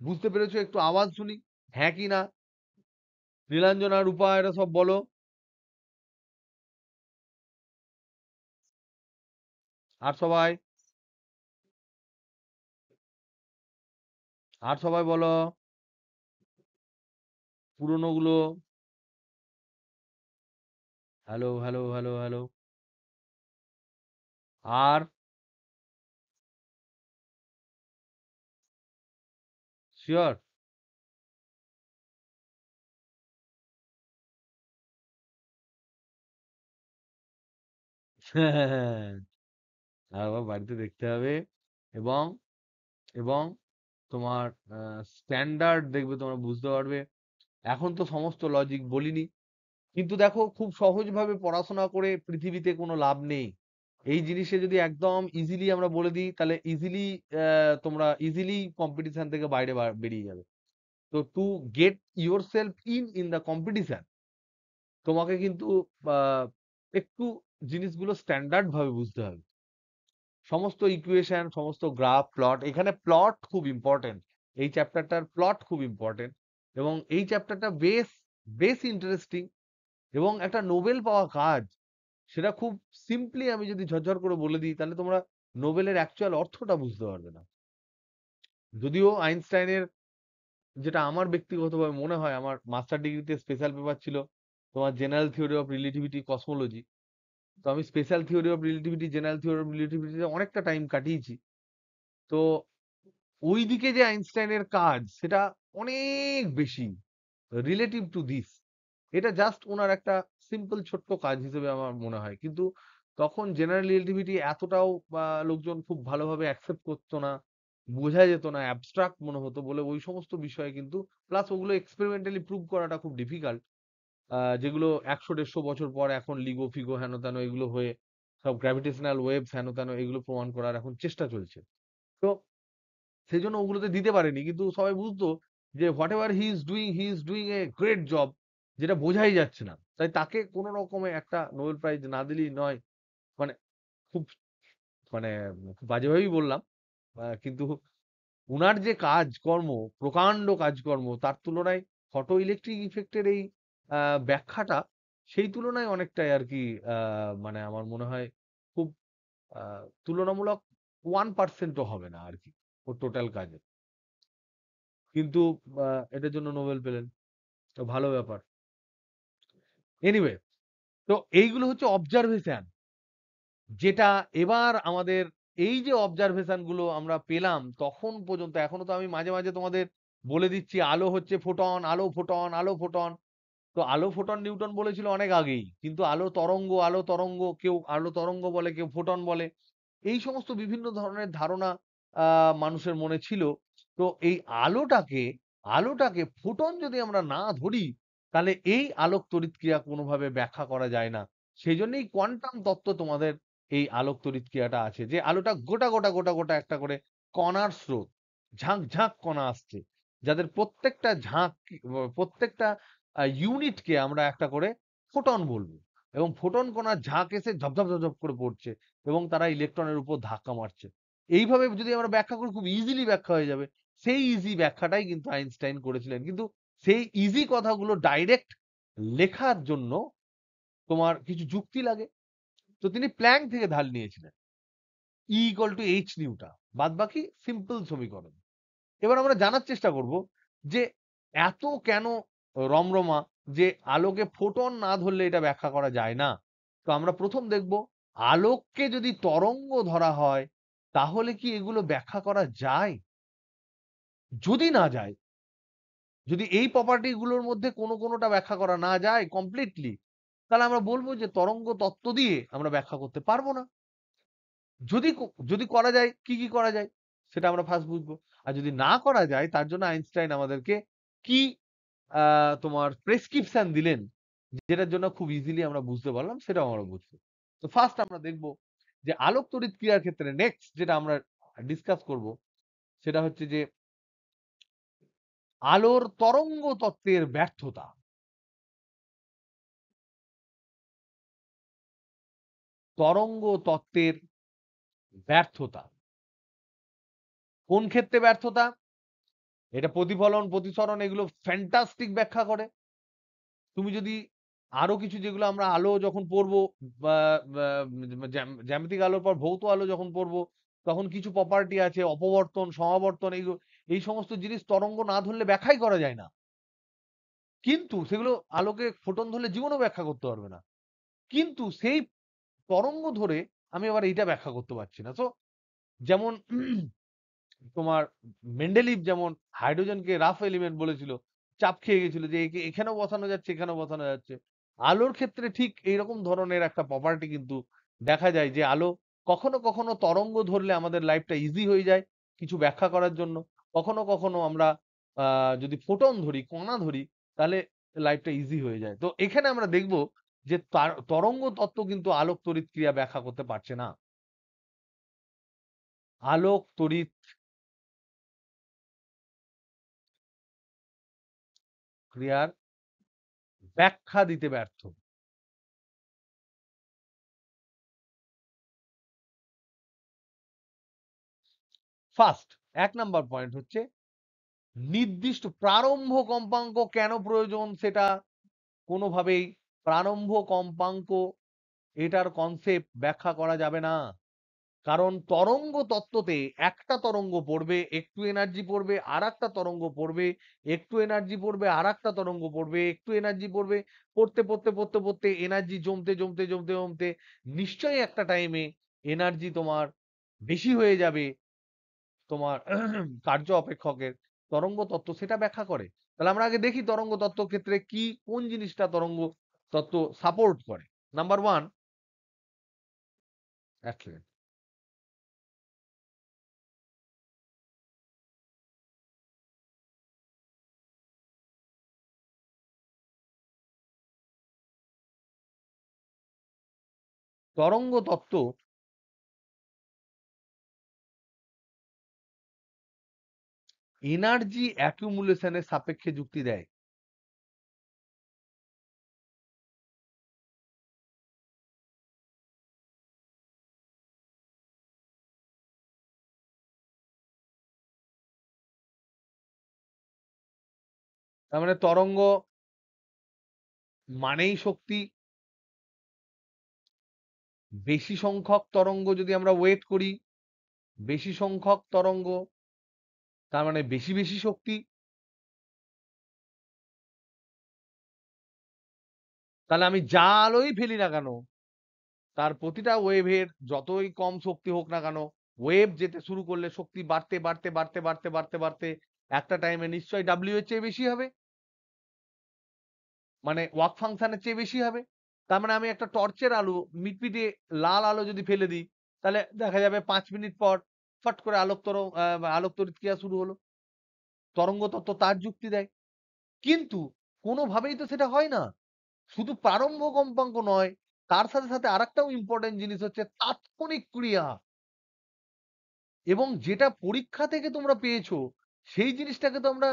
বুঝতে পেরেছো? একটু আওয়াজ শুনি, হ্যাঁ কি না? নীলাঞ্জনা, রূপা, এরা সব বলো। আর সবাই, আর সবাই বলো পুরনো গুলো। Hello, hello, hello, hello. আর শিওর? আবার বাড়িতে দেখতে হবে। এবং এবং তোমার স্ট্যান্ডার্ড দেখবে, তোমরা বুঝতে পারবে। এখন তো সমস্ত লজিক বলিনি, কিন্তু দেখো খুব সহজভাবে পড়াশোনা করে পৃথিবীতে কোনো লাভ নেই। এই জিনিসে যদি একদম ইজিলি আমরা বলে দিই, তাহলে ইজিলি তোমরা ইজিলি কম্পিটিশন থেকে বাইরে বেরিয়ে যাবে। তো to get your self in the competition, তোমাকে কিন্তু আহ, একটু জিনিসগুলো স্ট্যান্ডার্ড ভাবে বুঝতে হবে। সমস্ত ইকুয়েশন, সমস্ত গ্রাফ, প্লট, এখানে প্লট খুব ইম্পর্টেন্ট। এই চ্যাপ্টারটার প্লট খুব ইম্পর্টেন্ট, এবং এই চ্যাপ্টারটা বেশ বেশ ইন্টারেস্টিং এবং একটা নোবেল পাওয়া কাজ। সেটা খুব সিম্পলি আমি যদি ঝরঝর করে বলে দিই, তাহলে তোমরা নোবেলের অ্যাকচুয়াল অর্থটা বুঝতে পারবে না। যদিও আইনস্টাইনের, যেটা আমার ব্যক্তিগতভাবে মনে হয়, আমার মাস্টার ডিগ্রিতে স্পেশাল পেপার ছিল তোমার general theory of relativity, cosmology. তো আমি special theory of relativity, general theory of রিলেটিভিটিতে অনেকটা টাইম কাটিয়েছি। তো ওই দিকে যে আইনস্টাইনের কাজ, সেটা অনেক বেশি রিলেটিভ টু দিস। এটা জাস্ট ওনার একটা সিম্পল ছোট্ট কাজ হিসেবে আমার মনে হয়, কিন্তু তখন জেনারেল রিলেটিভিটি এতটাও লোকজন খুব ভালোভাবে অ্যাকসেপ্ট করতো না, বোঝা যেত না, অ্যাবস্ট্রাক্ট মনে হতো বলে ওই সমস্ত বিষয়ে কিন্তু, প্লাস ওগুলো এক্সপেরিমেন্টালি প্রুভ করাটা খুব ডিফিকাল্ট। যেগুলো 100-150 বছর পর এখন লিগো ফিগো হেন তেন এগুলো হয়ে, সব গ্র্যাভিটেশনাল ওয়েভস হেন তেন এগুলো প্রমাণ করার এখন চেষ্টা চলছে। তো সেই জন্য ওগুলোতে দিতে পারেনি, কিন্তু সবাই বুঝতো যে what ever he is doing a great job, যেটা বোঝাই যাচ্ছে না, তাই তাকে কোনো রকমে একটা নোবেল প্রাইজ না দিলেই নয়। মানে খুব, মানে খুব বাজেভাবেই বললাম, কিন্তু উনার যে কাজকর্ম, প্রকাণ্ড কাজকর্ম, তার তুলনায় ফটো ইলেকট্রিক ইফেক্টের এই ব্যাখ্যাটা, সেই তুলনায় অনেকটাই আর কি, মানে আমার মনে হয় খুব তুলনামূলক 1%ও হবে না আর কি ওর টোটাল কাজে। কিন্তু এটার জন্য নোবেল পেলেন, তো ভালো ব্যাপার। এনিওয়ে, তো এইগুলো হচ্ছে অবজারভেশন, যেটা এবার আমাদের, এই যে অবজারভেশন গুলো আমরা পেলাম তখন পর্যন্ত, এখনো তো আমি মাঝে মাঝে তোমাদের বলে দিচ্ছি আলো হচ্ছে ফোটন, আলো ফোটন, আলো ফোটন। তো আলো ফোটন নিউটন বলেছিল অনেক আগেই, কিন্তু আলো তরঙ্গ, আলো তরঙ্গ, কেউ আলো তরঙ্গ বলে, কেউ ফোটন বলে। এই সমস্ত বিভিন্ন ধরনের ধারণা মানুষের মনে ছিল। তো এই আলোটাকে আলোটাকে ফোটন যদি আমরা না ধরি, তাহলে এই আলোক তড়িৎ ক্রিয়া কোনোভাবে ব্যাখ্যা করা যায় না। সেই জন্যই কোয়ান্টাম তত্ত্ব তোমাদের এই আলোক তড়িৎ ক্রিয়াটা আছে, যে আলোটা গোটা গোটা গোটা গোটা একটা করে কণার স্রোত, ঝাঁক ঝাঁক কণা আসছে, যাদের প্রত্যেকটা ঝাঁক, প্রত্যেকটা ইউনিটকে আমরা একটা করে ফোটন বলবো। এবং ফোটন কণার ঝাঁক এসে ঝপঝপ ঝপঝপ করে পড়ছে, এবং তারা ইলেকট্রনের উপর ধাক্কা মারছে। এইভাবে যদি আমরা ব্যাখ্যা করি, খুব ইজিলি ব্যাখ্যা হয়ে যাবে। সেই ইজি ব্যাখ্যাটাই কিন্তু আইনস্টাইন করেছিলেন, কিন্তু সেই ইজি কথাগুলো ডাইরেক্ট লেখার জন্য তোমার কিছু যুক্তি লাগে। তো তিনি প্ল্যাঙ্ক থেকে ধার নিয়েছিলেন, E=h নিউটা, বাদ বাকি সিম্পল সমীকরণ। এবার আমরা জানার চেষ্টা করব যে এত কেন রমরমা, যে আলোকে ফোটন না ধরলে এটা ব্যাখ্যা করা যায় না। তো আমরা প্রথম দেখব, আলোককে যদি তরঙ্গ ধরা হয়, তাহলে কি এগুলো ব্যাখ্যা করা যায়? যদি না যায়, যদি এই প্রপার্টি গুলোর মধ্যে কোনোটা ব্যাখ্যা করা না যায় কমপ্লিটলি, তাহলে আমরা বলবো যে তরঙ্গ তত্ত্ব দিয়ে আমরা ব্যাখ্যা করতে পারবো না। যদি করা যায়, কি করা যায় সেটা আমরা ফার্স্ট বুঝবো। আর যদি না করা যায়, তার জন্য আইনস্টাইন আমাদেরকে কি তোমার প্রেসক্রিপশন দিলেন, যেটার জন্য খুব ইজিলি আমরা বুঝতে পারলাম, সেটাও আমরা বুঝবো। তো ফার্স্ট আমরা দেখবো যে আলোক তড়িৎ ক্রিয়ার ক্ষেত্রে নেক্সট যেটা আমরা ডিসকাস করব, সেটা হচ্ছে যে আলোর তরঙ্গ তত্ত্বের ব্যর্থতা। তরঙ্গ তত্ত্বের ব্যর্থতা কোন ক্ষেত্রে ব্যর্থতা? এটা প্রতিফলন, প্রতিসরণ এগুলো ফ্যান্টাস্টিক ব্যাখ্যা করে। তুমি যদি আরো কিছু, যেগুলো আমরা আলো যখন পড়বো, বা জ্যামিতিক আলোর পর ভৌত আলো যখন পড়বো, তখন কিছু প্রপার্টি আছে, অপবর্তন, সমাবর্তন, এই সমস্ত জিনিস তরঙ্গ না ধরলে ব্যাখ্যাই করা যায় না। কিন্তু সেগুলো আলোকে ফোটন ধরলে জীবনও ব্যাখ্যা করতে পারবে না। কিন্তু সেই তরঙ্গ ধরে আমি আবার এইটা ব্যাখ্যা করতে পারছি না। তো যেমন তোমার মেন্ডেলিভ যেমন হাইড্রোজেনকে রাফ এলিমেন্ট বলেছিল, চাপ খেয়ে গেছিল যে একে এখানেও বসানো যাচ্ছে, এখানেও বসানো যাচ্ছে। আলোর ক্ষেত্রে ঠিক এইরকম ধরনের একটা প্রপার্টি কিন্তু দেখা যায়, যে আলো কখনো কখনো তরঙ্গ ধরলে আমাদের লাইফটা ইজি হয়ে যায় কিছু ব্যাখ্যা করার জন্য। কখনো কখনো আমরা যদি ফোটন ধরি, কণা ধরি, তাহলে লাইফটা ইজি হয়ে যায়। তো এখানে আমরা দেখব যে তরঙ্গ তত্ত্ব কিন্তু আলোক তড়িৎ ক্রিয়া ব্যাখ্যা করতে পারছে না। আলোক তড়িৎ ক্রিয়ার ব্যাখ্যা দিতে ব্যর্থ। ফার্স্ট, 1 নাম্বার পয়েন্ট হচ্ছে নির্দিষ্ট প্রারম্ভ কম্পাঙ্ক কেন প্রয়োজন, সেটা কোনোভাবেই প্রারম্ভ কম্পাঙ্ক, এটার কনসেপ্ট ব্যাখ্যা করা যাবে না। কারণ তরঙ্গ তত্ত্বতে একটা তরঙ্গ পড়বে, একটু এনার্জি পড়বে, আর একটা তরঙ্গ পড়বে, একটু এনার্জি পড়বে, আর একটা তরঙ্গ পড়বে, একটু এনার্জি পড়বে, পড়তে পড়তে পড়তে পড়তে এনার্জি জমতে জমতে জমতে জমতে নিশ্চয়ই একটা টাইমে এনার্জি তোমার বেশি হয়ে যাবে তোমার কার্য অপেক্ষকের। তরঙ্গ তত্ত্ব সেটা ব্যাখ্যা করে। তাহলে আমরা আগে দেখি তরঙ্গ তত্ত্ব ক্ষেত্রে কি, কোন জিনিসটা তরঙ্গ তত্ত্ব সাপোর্ট করে। নাম্বার ওয়ান, এক সেকেন্ড, তরঙ্গ তত্ত্ব এনার্জি অ্যাকুমুলেশনের সাপেক্ষে যুক্তি দেয়। তার মানে তরঙ্গ মানেই শক্তি। বেশি সংখ্যক তরঙ্গ যদি আমরা ওয়েট করি, বেশি সংখ্যক তরঙ্গ, তার মানে বেশি বেশি শক্তি। তাহলে আমি যা আলোই ফেলি না কেন, তার প্রতিটা ওয়েভের যতই কম শক্তি হোক না কেন, ওয়েভ যেতে শুরু করলে শক্তি বাড়তে বাড়তে বাড়তে বাড়তে বাড়তে বাড়তে একটা টাইমে নিশ্চয়ই ডাব্লিউ এর চেয়ে বেশি হবে, মানে ওয়ার্ক ফাংশনের চেয়ে বেশি হবে। তার মানে আমি একটা টর্চের আলো, মিটমিটে লাল আলো যদি ফেলে দিই, তাহলে দেখা যাবে 5 মিনিট পর ফট করে আলোক তড়িৎ ক্রিয়া শুরু হলো। তরঙ্গ তত্ত্ব তার যুক্তি দেয়। কিন্তু কোনোভাবেই তো সেটা হয় না। শুধু প্রারম্ভ কম্পাঙ্ক নয়, তার সাথে সাথে আরেকটাও ইম্পর্টেন্ট জিনিস হচ্ছে তাৎক্ষণিক ক্রিয়া। এবং যেটা পরীক্ষা থেকে তোমরা পেয়েছো, সেই জিনিসটাকে তো আমরা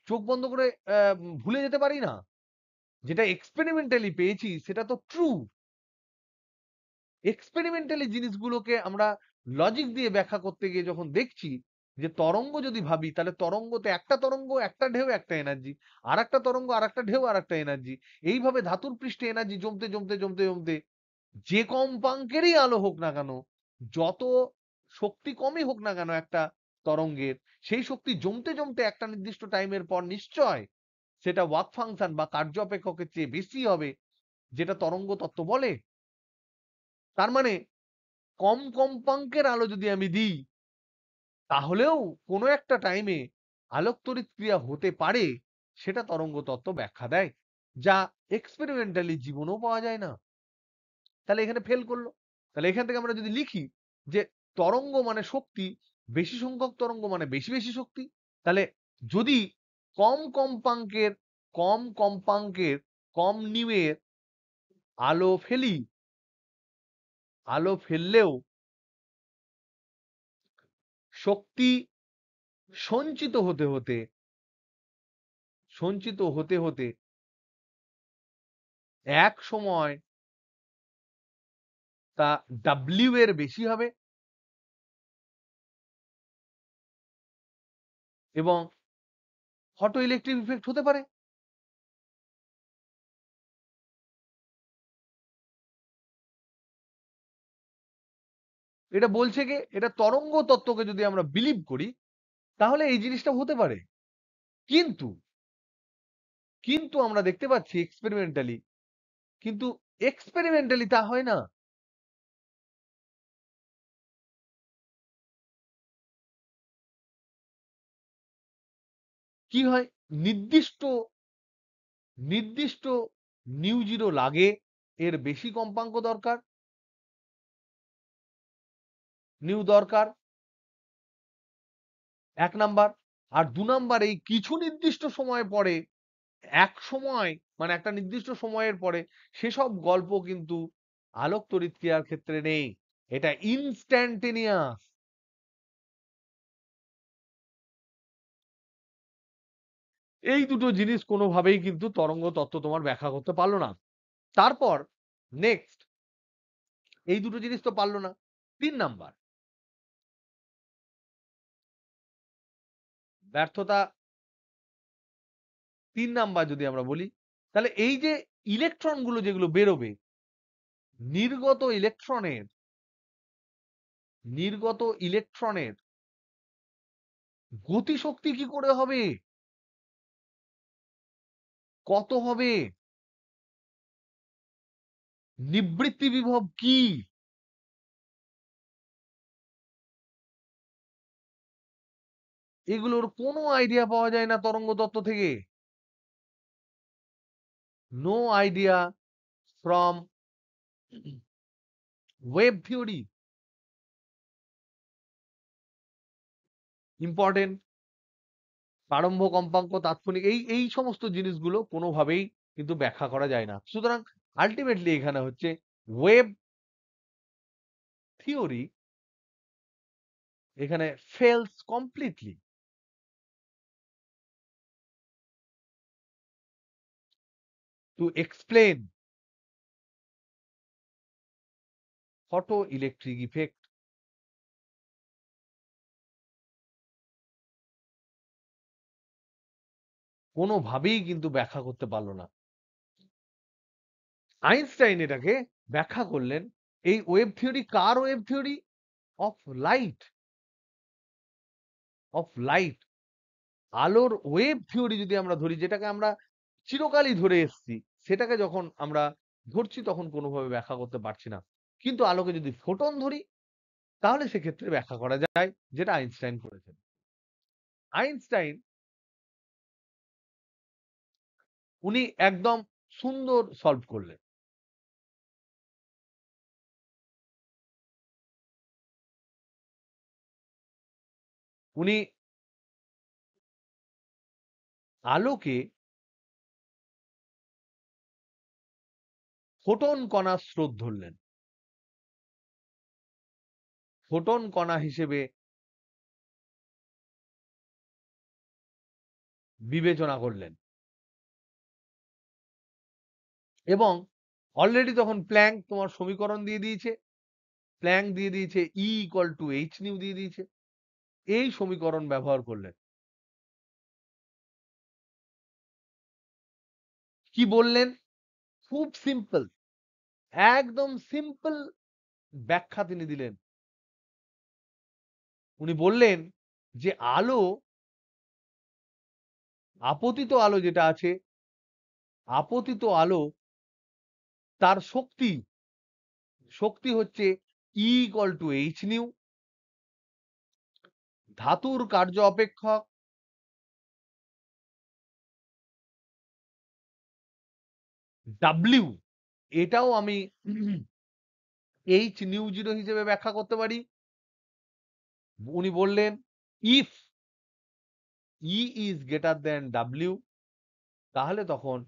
চোখ বন্ধ করে ভুলে যেতে পারি না। যেটা এক্সপেরিমেন্টালি পেয়েছি সেটা তো ট্রু। এক্সপেরিমেন্টালি জিনিসগুলোকে আমরা লজিক দিয়ে ব্যাখ্যা করতে গিয়ে যখন দেখছি যে তরঙ্গ যদি ভাবি, তাহলে তরঙ্গতে একটা তরঙ্গ একটা ঢেউ একটা এনার্জি, আর একটা তরঙ্গ আর একটা ঢেউ আর একটা এনার্জি। এইভাবে ধাতুর পৃষ্ঠে এনার্জি জমতে জমতে জমতে জমতে যে কম্পাঙ্কেরই আলো হোক না কেন, যত শক্তি কমই হোক না কেন একটা তরঙ্গের, সেই শক্তি জমতে জমতে একটা নির্দিষ্ট টাইমের পর নিশ্চয় সেটা ওয়ার্ক ফাংশন বা কার্য অপেক্ষকের চেয়ে বেশি হবে, যেটা তরঙ্গ তত্ত্ব বলে। তার মানে কম কম্পাঙ্কের আলো যদি আমি দিই, তাহলেও কোনো একটা টাইমে আলোক তড়িৎ ক্রিয়া হতে পারে, সেটা তরঙ্গ তত্ত্ব ব্যাখ্যা দেয়, যা এক্সপেরিমেন্টালি জীবনেও পাওয়া যায় না। তাহলে এখানে ফেল করলো। তাহলে এখান থেকে আমরা যদি লিখি যে তরঙ্গ মানে শক্তি, বেশি সংখ্যক তরঙ্গ মানে বেশি বেশি শক্তি, তাহলে যদি কম কম্পাঙ্কের কম নিউয়ের আলো ফেলি, আলো ফেললেও শক্তি সঞ্চিত হতে হতে সঞ্চিত হতে হতে এক সময় তা ডাব্লিউ এর বেশি হবে এবং ফটো ইলেকট্রিক ইফেক্ট হতে পারে। এটা বলছে কি, এটা তরঙ্গ তত্ত্বকে যদি আমরা বিলিভ করি, তাহলে এই জিনিসটা হতে পারে। কিন্তু কিন্তু আমরা দেখতে পাচ্ছি এক্সপেরিমেন্টালি তা হয় না। কি হয়, নির্দিষ্ট নির্দিষ্ট নিউ জিরো লাগে, এর বেশি কম্পাঙ্ক দরকার, নিউ দরকার, এক নাম্বার। আর দু নাম্বার, এই কিছু নির্দিষ্ট সময় পরে, এক সময় মানে একটা নির্দিষ্ট সময়ের পরে সেসব গল্প কিন্তু আলোক তড়িৎ ক্রিয়ার ক্ষেত্রে নেই। এটা ইনস্ট্যান্টেনিয়াস। এই দুটো জিনিস কোনোভাবেই কিন্তু তরঙ্গ তত্ত্ব তোমার ব্যাখ্যা করতে পারলো না। তারপর নেক্সট, এই দুটো জিনিস তো পারলো না। 3 নাম্বার ব্যর্থতা। 3 নাম্বার যদি আমরা বলি, তাহলে এই যে ইলেকট্রন গুলো যেগুলো বেরোবে, নির্গত ইলেকট্রনের নির্গত ইলেকট্রনের গতিশক্তি কি করে হবে, কত হবে, নিবৃত্তি বিভব কি, এগুলোর কোনো আইডিয়া পাওয়া যায় না তরঙ্গ তত্ত্ব থেকে। No idea from wave theory. Important, প্রারম্ভ কম্পাঙ্ক, তাৎক্ষণিক, এই এই সমস্ত জিনিসগুলো কোনোভাবেই কিন্তু ব্যাখ্যা করা যায় না। সুতরাং আলটিমেটলি এখানে হচ্ছে ওয়েভ থিওরি এখানে fails completely to explain photo electric effect. কোনোভাবেই কিন্তু ব্যাখ্যা করতে পারলো না। আইনস্টাইন এটাকে ব্যাখ্যা করলেন, এই wave theory car wave theory? Of light, of light, আলোর ওয়েভ থিওরি যদি আমরা ধরি, যেটাকে আমরা চিরকালই ধরে এসেছি, সেটাকে যখন আমরা ধরছি তখন কোনোভাবে ব্যাখ্যা করতে পারছি না। কিন্তু আলোকে যদি ফোটন ধরি, তাহলে সেক্ষেত্রে ব্যাখ্যা করা যায়, যেটা আইনস্টাইন করেছেন। আইনস্টাইন উনি একদম সুন্দর সলভ করলেন। উনি আলোকে ফোটন কণার স্রোত ধরলেন, ফোটন কণা হিসেবে বিবেচনা করলেন। এবং অলরেডি তখন প্ল্যাঙ্ক তোমার সমীকরণ দিয়ে দিয়েছে, প্ল্যাঙ্ক দিয়ে দিয়েছে E equal to H new দিয়ে দিয়েছে, এই সমীকরণ ব্যবহার করলেন। কি বললেন? খুব সিম্পল, একদম সিম্পল ব্যাখ্যা তিনি দিলেন। উনি বললেন যে আলো, আপতিত আলো যেটা আছে, আপতিত আলো তার শক্তি, শক্তি হচ্ছে E equal to H new. ধাতুর কার্য অপেক্ষক, ডাব্লিউ এটাও আমি এইচ নিউ জিরো হিসেবে ব্যাখ্যা করতে পারি। উনি বললেন if E is greater than W, তাহলে তখন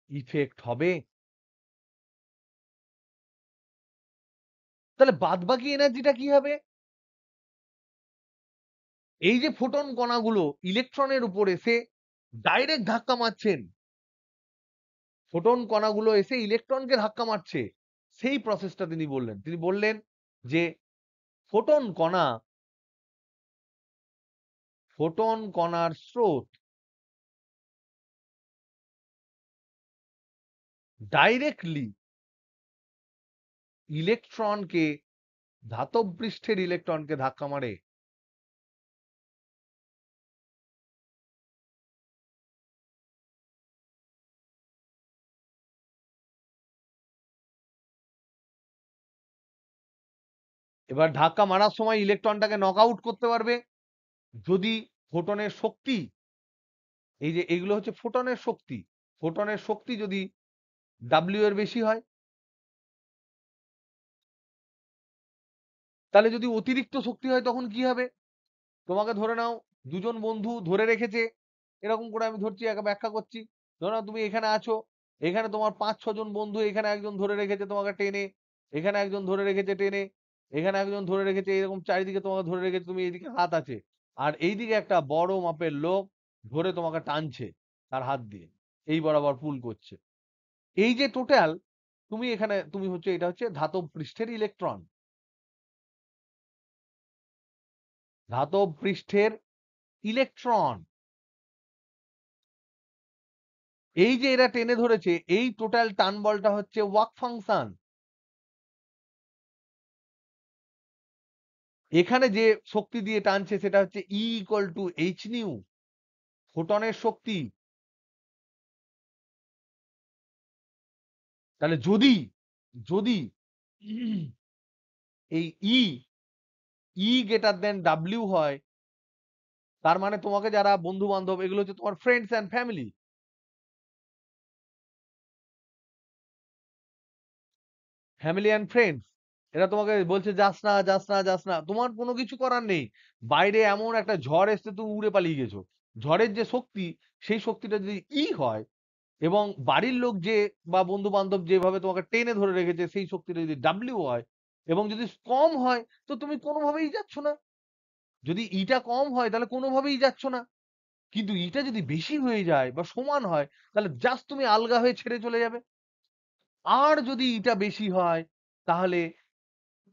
ইফেক্ট হবে। তাহলে বাদবাকি এনার্জিটা কি হবে? এই যে ফোটন কণাগুলো ইলেকট্রনের উপর এসে ডাইরেক্ট ধাক্কা মারছেন, ফোটন কণাগুলো এসে ইলেকট্রনকে ধাক্কা মারছে, সেই প্রসেসটা তিনি বললেন। তিনি বললেন যে ফোটন কণার স্রোত ডাইরেক্টলি ইলেকট্রনকে, ধাতব পৃষ্ঠের ইলেকট্রনকে ধাক্কা মারে। এবার ধাক্কা মারার সময় ইলেকট্রনটাকে নক আউট করতে পারবে যদি ফোটনের শক্তি, এই যে এগুলো হচ্ছে ফোটনের শক্তি, ফোটনের শক্তি যদি ডাব্লিউ এর বেশি হয়। তাহলে যদি অতিরিক্ত শক্তি হয় তখন কি হবে? তোমাকে ধরে নাও দুজন বন্ধু ধরে রেখেছে, এরকম করে আমি ধরছি, একা ব্যাখ্যা করছি। ধরে নাও তুমি এখানে আছো, এখানে তোমার 5-6 জন বন্ধু, এখানে একজন ধরে রেখেছে তোমাকে টেনে, এখানে একজন ধরে রেখেছে টেনে, এখানে একজন ধরে রেখেছে, এরকম চারিদিকে তোমাকে ধরে রেখেছে, তুমি এইদিকে হাত আছে, আর এইদিকে একটা বড় মাপের লোক ধরে তোমাকে টানছে তার হাত দিয়ে, এই বরাবর পুল করছে। এই যে টোটাল, তুমি এখানে তুমি হচ্ছে, এটা হচ্ছে ধাতব পৃষ্ঠের ইলেকট্রন, ধাতব পৃষ্ঠের ইলেকট্রন। এই যে এরা টেনে ধরেছে, এই টোটাল টান বলটা হচ্ছে ওয়ার্ক ফাংশন। এখানে যে শক্তি দিয়ে টানছে সেটা হচ্ছে E equal to H nu, ফোটনের শক্তি। তাহলে যদি যদি এই ই গ্রেটার দেন ডাব্লিউ হয়, তার মানে তোমাকে যারা বন্ধু বান্ধব, এগুলো হচ্ছে তোমার friends and family, family and friends, এরা তোমাকে বলছে যাস না যাস না যাস না, তোমার কোনো কিছু করার নেই। বাইরে এমন একটা ঝড় এসছে, তুমি উড়ে পালিয়ে গেছো। ঝড়ের যে শক্তি, সেই শক্তিটা যদি ই হয়, এবং বাড়ির লোক যে বা বন্ধু বান্ধব যেভাবে তোমাকে টেনে ধরে রেখেছে, সেই শক্তিটা যদি ডাব্লিউ হয় এবং যদি কম হয়, তো তুমি কোনোভাবেই যাচ্ছ না। যদি ইটা কম হয় তাহলে কোনোভাবেই যাচ্ছ না, কিন্তু ইটা যদি বেশি হয়ে যায় বা সমান হয়, তাহলে জাস্ট তুমি আলগা হয়ে ছেড়ে চলে যাবে। আর যদি ইটা বেশি হয়, তাহলে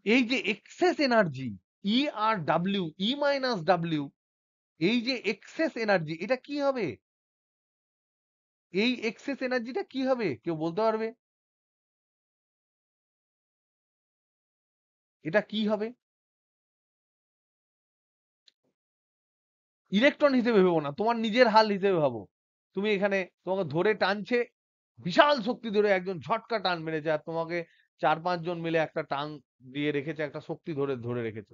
এই যে এক্সেস এনার্জি, ই আর ডাব্লিউ, ই মাইনাস ডাব্লিউ, এই যে এক্সেস এনার্জি, এটা কি হবে? এই এক্সেস এনার্জিটা কি হবে কেউ বলতে পারবে? এটা কি হবে? ইলেকট্রন হিসেবে ভেবো না, তোমার নিজের হাল হিসেবে ভাবো। তুমি এখানে, তোমাকে ধরে টানছে, বিশাল শক্তি ধরে একজন ঝটকা টান মেরেছে, আর তোমাকে 4-5 জন মিলে একটা টান দিয়ে রেখেছে, একটা শক্তি ধরে ধরে রেখেছে।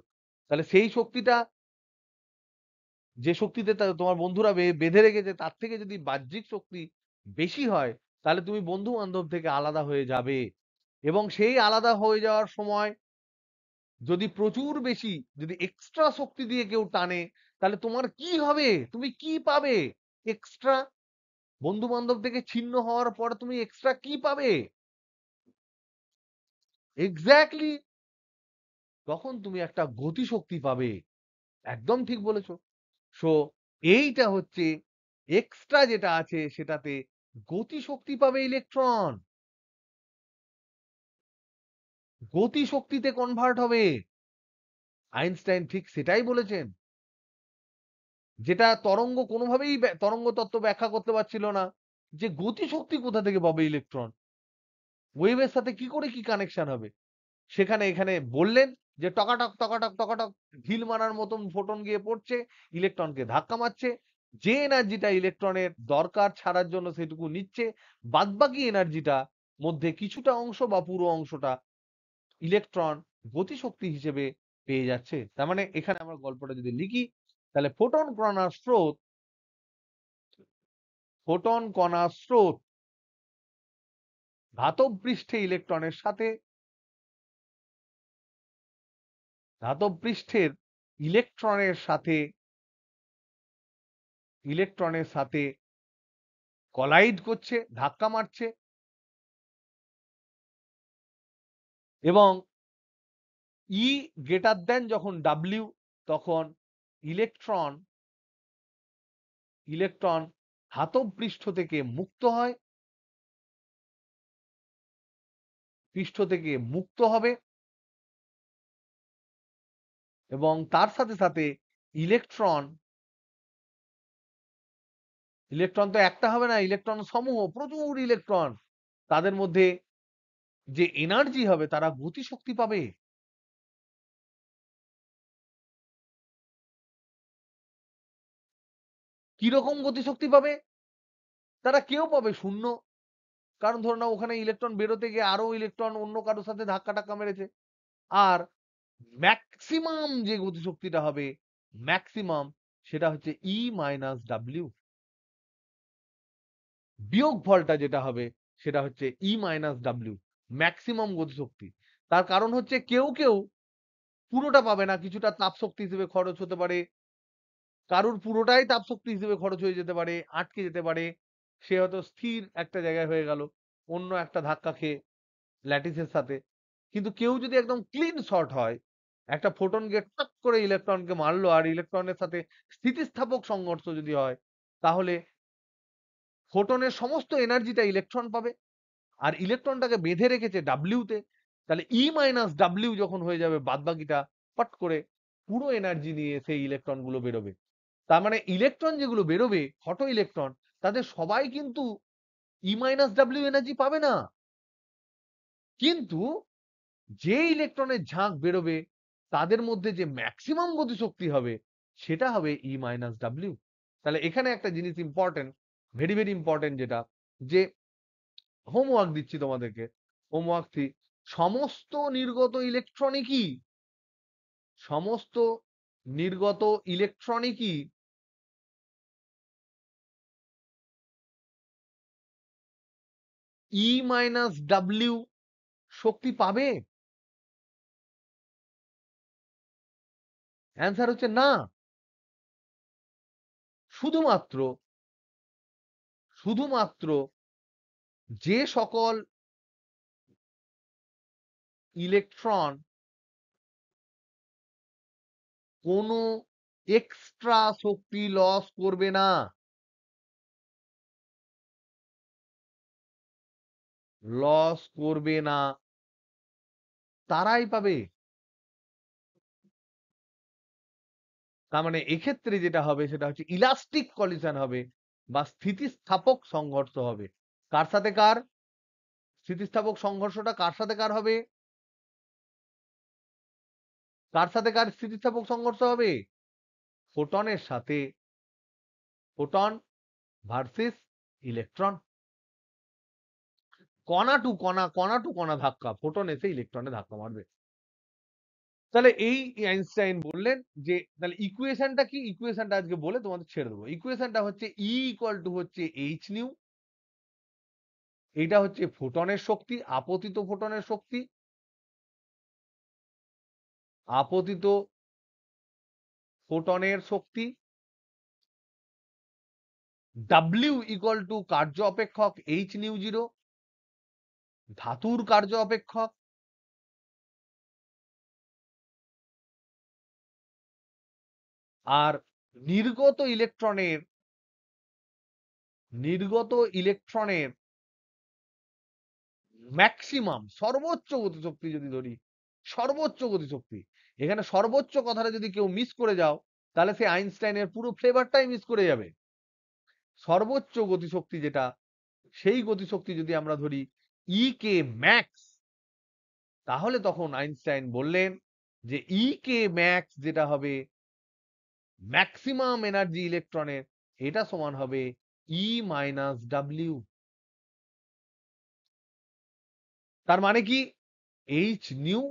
তাহলে সেই শক্তিটা, যে শক্তিতে তোমার বন্ধুরা বেঁধে রেখেছে, তার থেকে যদি বাহ্যিক শক্তি বেশি হয়, তাহলে তুমি বন্ধু বান্ধব থেকে আলাদা হয়ে যাবে। এবং সেই আলাদা হয়ে যাওয়ার সময় যদি প্রচুর বেশি, যদি এক্সট্রা শক্তি দিয়ে কেউ টানে, তাহলে তোমার কি হবে? তুমি কি পাবে এক্সট্রা? বন্ধু বান্ধব থেকে ছিন্ন হওয়ার পর তুমি এক্সট্রা কি পাবে? এক্স্যাক্টলি, তখন তুমি একটা গতি শক্তি পাবে। একদম ঠিক বলেছো। সো এইটা হচ্ছে এক্সট্রা যেটা আছে, সেটাতে গতি শক্তি পাবে ইলেকট্রন, গতি শক্তিতে কনভার্ট হবে। আইনস্টাইন ঠিক সেটাই বলেছেন, যেটা তরঙ্গ কোনোভাবেই তরঙ্গ তত্ত্ব ব্যাখ্যা করতে পারছিল না, যে গতি শক্তি কোথা থেকে পাবে ইলেকট্রন, ওয়েভের সাথে কি করে কি কানেকশন হবে। সেখানে এখানে বললেন যে টকাটক টকাটক টকাটক ঢিল মারার মতন ফোটন গিয়ে পড়ছে, ইলেকট্রনকে ধাক্কা মারছে, যে এনার্জিটা ইলেকট্রনের দরকার ছাড়ার জন্য সেটুকু নিচ্ছে, বাদবাকি এনার্জিটা মধ্যে কিছুটা অংশ বা পুরো অংশটা ইলেকট্রন গতিশক্তি হিসেবে পেয়ে যাচ্ছে। তার মানে এখানে আমরা গল্পটা যদি লিখি তাহলে ফোটন কণার স্রোত ধাতব পৃষ্ঠে ধাতব পৃষ্ঠের ইলেকট্রনের সাথে কলাইড করছে, ধাক্কা মারছে, এবং ই গ্রেটার দেন যখন ডাব্লিউ, তখন ইলেকট্রন ধাতব পৃষ্ঠ থেকে মুক্ত হবে, এবং তার সাথে সাথে ইলেকট্রন তো একটা হবে না, ইলেকট্রন সমূহ, প্রচুর ইলেকট্রন, তাদের মধ্যে যে এনার্জি হবে তারা গতিশক্তি পাবে। কিরকম গতিশক্তি পাবে? তারা কেউ পাবে শূন্য, কারণ ধরো না ওখানে ইলেকট্রন বেরোতে গিয়ে আরো ইলেকট্রন অন্য কারোর সাথে ধাক্কা টাক্কা মেরেছে। আর ম্যাক্সিমাম যে গতিশক্তিটা হবে, ম্যাক্সিমাম, সেটা হচ্ছে ই মাইনাস ডাব্লিউ। বিয়োগ ফলটা যেটা হবে সেটা হচ্ছে ই মাইনাস ডাব্লিউ, ম্যাক্সিমাম গতিশক্তি। তার কারণ হচ্ছে কেউ কেউ পুরোটা পাবে না, কিছুটা তাপ শক্তি হিসেবে খরচ হতে পারে, কারুর পুরোটাই তাপ শক্তি হিসেবে খরচ হয়ে যেতে পারে, আটকে যেতে পারে, সে হয়তো স্থির একটা জায়গায় হয়ে গেল অন্য একটা ধাক্কা খেয়ে ল্যাটিসের সাথে। কিন্তু কেউ যদি একদম ক্লিন শট হয়, একটা ফোটনকে টক করে ইলেকট্রনকে মারলো, আর ইলেকট্রনের সাথে স্থিতিস্থাপক সংঘর্ষ যদি হয়, তাহলে ফোটনের সমস্ত এনার্জিটা ইলেকট্রন পাবে, আর ইলেকট্রনটাকে বেঁধে রেখেছে ডাব্লিউতে। তাহলে ই মাইনাস ডাব্লিউ যখন হয়ে যাবে, বাদবাকিটা পট করে পুরো এনার্জি নিয়ে সেই ইলেকট্রন গুলো বেরোবে। তার মানে ইলেকট্রন যেগুলো বেরোবে, ফটো ইলেকট্রন, তাদের সবাই কিন্তু ই মাইনাস ডাব্লিউ এনার্জি পাবে না, কিন্তু যে ইলেকট্রনের ঝাঁক বেরোবে তাদের মধ্যে যে ম্যাক্সিমাম গতিশক্তি হবে সেটা হবে ই মাইনাস ডাব্লিউ। তাহলে এখানে একটা জিনিস ইম্পর্টেন্ট, ভেরি ভেরি ইম্পর্টেন্ট, যেটা যে হোমওয়ার্ক দিচ্ছি তোমাদেরকে, হোমওয়ার্ক 3, সমস্ত নির্গত ইলেকট্রনিকই ই মাইনাস ডাব্লিউ শক্তি পাবে? অ্যান্সার হচ্ছে না। শুধুমাত্র শুধুমাত্র যে সকল ইলেকট্রন কোনো এক্সট্রা শক্তি লস করবে না, তারাই পাবে। তার মানে এক্ষেত্রে যেটা হবে সেটা হচ্ছে ইলাস্টিক কলিশন হবে, বা স্থিতিস্থাপক সংঘর্ষ হবে। কার সাথে কার? স্থিতিস্থাপক সংঘর্ষটা কার সাথে কার হবে? কার সাথে কার স্থিতিস্থাপক সংঘর্ষ হবে? ফোটনের সাথে, ফোটন ভার্সেস ইলেকট্রন। কণা টু কণা ধাক্কা, ফোটন এসে ইলেকট্রনে ধাক্কা মারবে। তাহলে এই আইনস্টাইন বললেন যে, তাহলে ইকুয়েশনটা কি? ইকুয়েশনটা আজকে বলে তোমাদের ছেড়ে দেবো। ইকুয়েশনটা হচ্ছে ই ইকুয়াল টু হচ্ছে এইচ নিউ, এটা হচ্ছে ফোটনের শক্তি, আপতিত ফোটনের শক্তি, আপতিত ফোটনের শক্তি, ডাব্লিউ ইকুয়াল টু কার্য অপেক্ষক এইচ নিউ জিরো, ধাতুর কার্য অপেক্ষক, আর নির্গত ইলেকট্রনের ম্যাক্সিমাম, সর্বোচ্চ গতিশক্তি যদি ধরি, সর্বোচ্চ গতিশক্তি, এখানে সর্বোচ্চ কথাটা যদি কেউ মিস করে যাও, তাহলে সে আইনস্টাইনের পুরো ফ্লেভারটাই মিস করে যাবে। সর্বোচ্চ গতিশক্তি যেটা, সেই গতিশক্তি যদি আমরা ধরি ই কে ম্যাক্স, তাহলে তখন আইনস্টাইন বললেন যে ই কে ম্যাক্স যেটা হবে ম্যাক্সিমাম এনার্জি ইলেকট্রনের, এটা সমান হবে ই মাইনাস ডাব্লিউ। তার মানে কি? H nu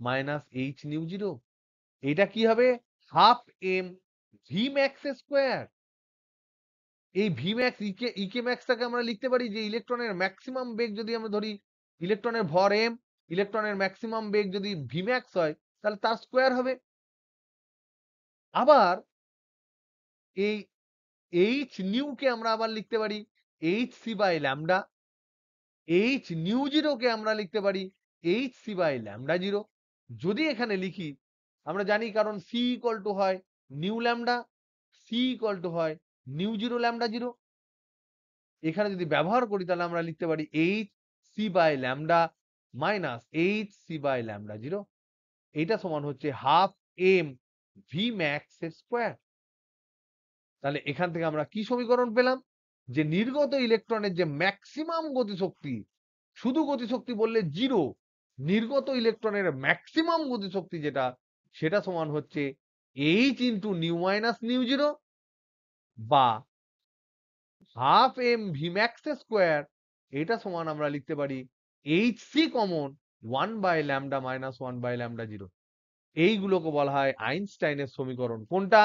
minus H nu zero. এটা কি হবে half M V max square. এই ভি ম্যাক্স ইকে ম্যাক্সটাকে আমরা লিখতে পারি যে ইলেকট্রনের ম্যাক্সিমাম বেগ যদি আমরা ধরি, ইলেকট্রনের ভর এম, ইলেকট্রনের ম্যাক্সিমাম বেগ যদি ভি ম্যাক্স হয় তাহলে তার স্কোয়ার হবে। আবার এই এইচ নিউ কে আমরা আবার লিখতে পারি H C by lambda. H nu zero কে আমরা লিখতে পারি H C by lambda zero. যদি এখানে লিখি আমরা জানি কারণ সি ইকুয়াল টু হয় nu lambda, C equal to হয় নিউ জিরো ল্যামডা জিরো। এখানে যদি ব্যবহার করি তাহলে আমরা লিখতে পারি H C by lambda minus H C by lambda zero. এইটা সমান হচ্ছে half M V max square. তাহলে এখান থেকে আমরা কি সমীকরণ পেলাম যে নির্গত ইলেকট্রনের যে ম্যাক্সিমাম গতিশক্তি, শুধু গতিশক্তি বললে জিরো, নির্গত ইলেকট্রনের ম্যাক্সিমাম গতিশক্তি যেটা সেটা সমান হচ্ছে H into nu minus nu zero বা half M V max square. এটা সমান আমরা লিখতে পারি H C common 1/λ minus 1/λ zero. এইগুলোকে বলা হয় আইনস্টাইনের সমীকরণ। কোনটা?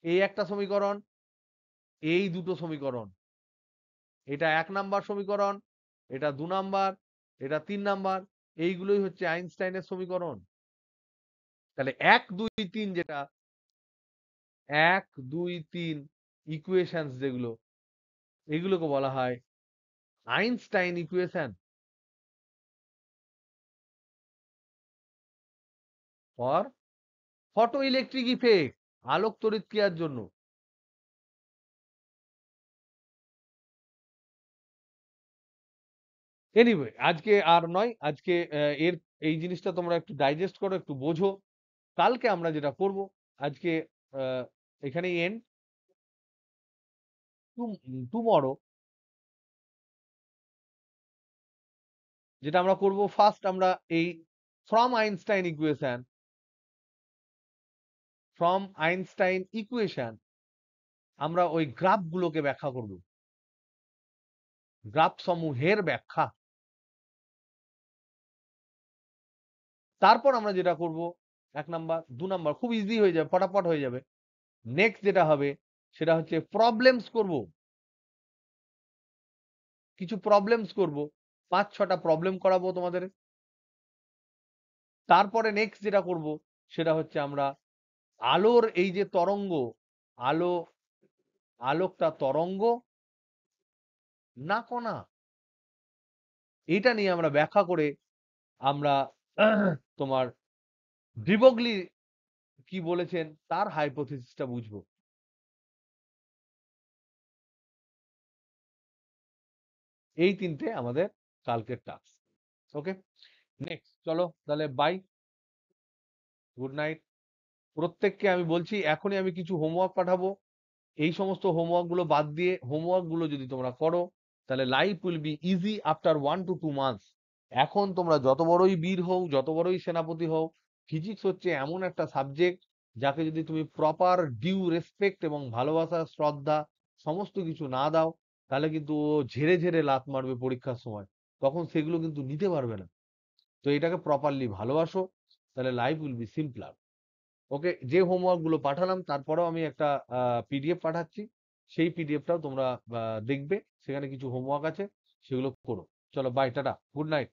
এই একটা সমীকরণ, এই দুটো সমীকরণ। এটা 1 নাম্বার সমীকরণ, এটা 2 নাম্বার, এটা 3 নাম্বার। এইগুলোই হচ্ছে আইনস্টাইনের সমীকরণ। তাহলে 1 2 3 যেটা 1 2 3 ইকুয়েশনস যেগুলো, এগুলোকে বলা হয় Einstein equation for photo electric effect, আলোক তড়িৎক্রিয়ার জন্য। এনিওয়ে আজকে আর নয়, আজকে এর এই জিনিসটা তোমরা একটু ডাইজেস্ট করো, একটু বোঝো। কালকে আমরা যেটা করব, আজকে এখানেই এন্ড। টুমরো যেটা আমরা করব, ফার্স্ট আমরা এই ফ্রম আইনস্টাইন ইকুয়েশন, আমরা ওই গ্রাফ গুলোকে ব্যাখ্যা করব, গ্রাফ সমূহের ব্যাখ্যা। তারপর আমরা যেটা করব 1 নাম্বার 2 নাম্বার খুব ইজি হয়ে যাবে, ফটাফট হয়ে যাবে। নেক্সট যেটা হবে সেটা হচ্ছে প্রবলেমস করব, কিছু প্রবলেমস করব, 5-6টা প্রবলেম করাবো তোমাদের। তারপরে নেক্সট যেটা করব সেটা হচ্ছে আমরা আলোর এই যে তরঙ্গ, আলো আলোকটা তরঙ্গ না কণা, এটা নিয়ে আমরা ব্যাখ্যা করে আমরা তোমার ডিবগলি কি বলেছেন তার হাইপোথিসিসটা বুঝবো। এই তিনটে আমাদের কালকের টাস্ক। ওকে, নেক্সট চলো তাহলে বাই, গুড নাইট। প্রত্যেককে আমি বলছি এখনই আমি কিছু হোমওয়ার্ক পাঠাবো। এই সমস্ত হোমওয়ার্ক গুলো বাদ দিয়ে হোমওয়ার্ক গুলো যদি তোমরা করো তাহলে life will be easy after 1 to 2 months. এখন তোমরা যত বড়ই বীর হও, যত বড়ই সেনাপতি হও, ফিজিক্স হচ্ছে এমন একটা সাবজেক্ট যাকে যদি তুমি প্রপার ডিউ রেসপেক্ট এবং ভালোবাসা শ্রদ্ধা সমস্ত কিছু না দাও তাহলে কিন্তু ও ঝেড়ে ঝেড়ে লাত মারবে পরীক্ষার সময়, তখন সেগুলো কিন্তু নিতে পারবে না। তো এটাকে প্রপারলি ভালোবাসো, তাহলে লাইফ উইল বি সিম্পলার। ওকে, যে হোমওয়ার্ক গুলো পাঠালাম তারপরেও আমি একটা পিডিএফ পাঠাচ্ছি, সেই পিডিএফটাও তোমরা দেখবে, সেখানে কিছু হোমওয়ার্ক আছে, সেগুলো করো। চলো বাই, টাটা, গুড নাইট।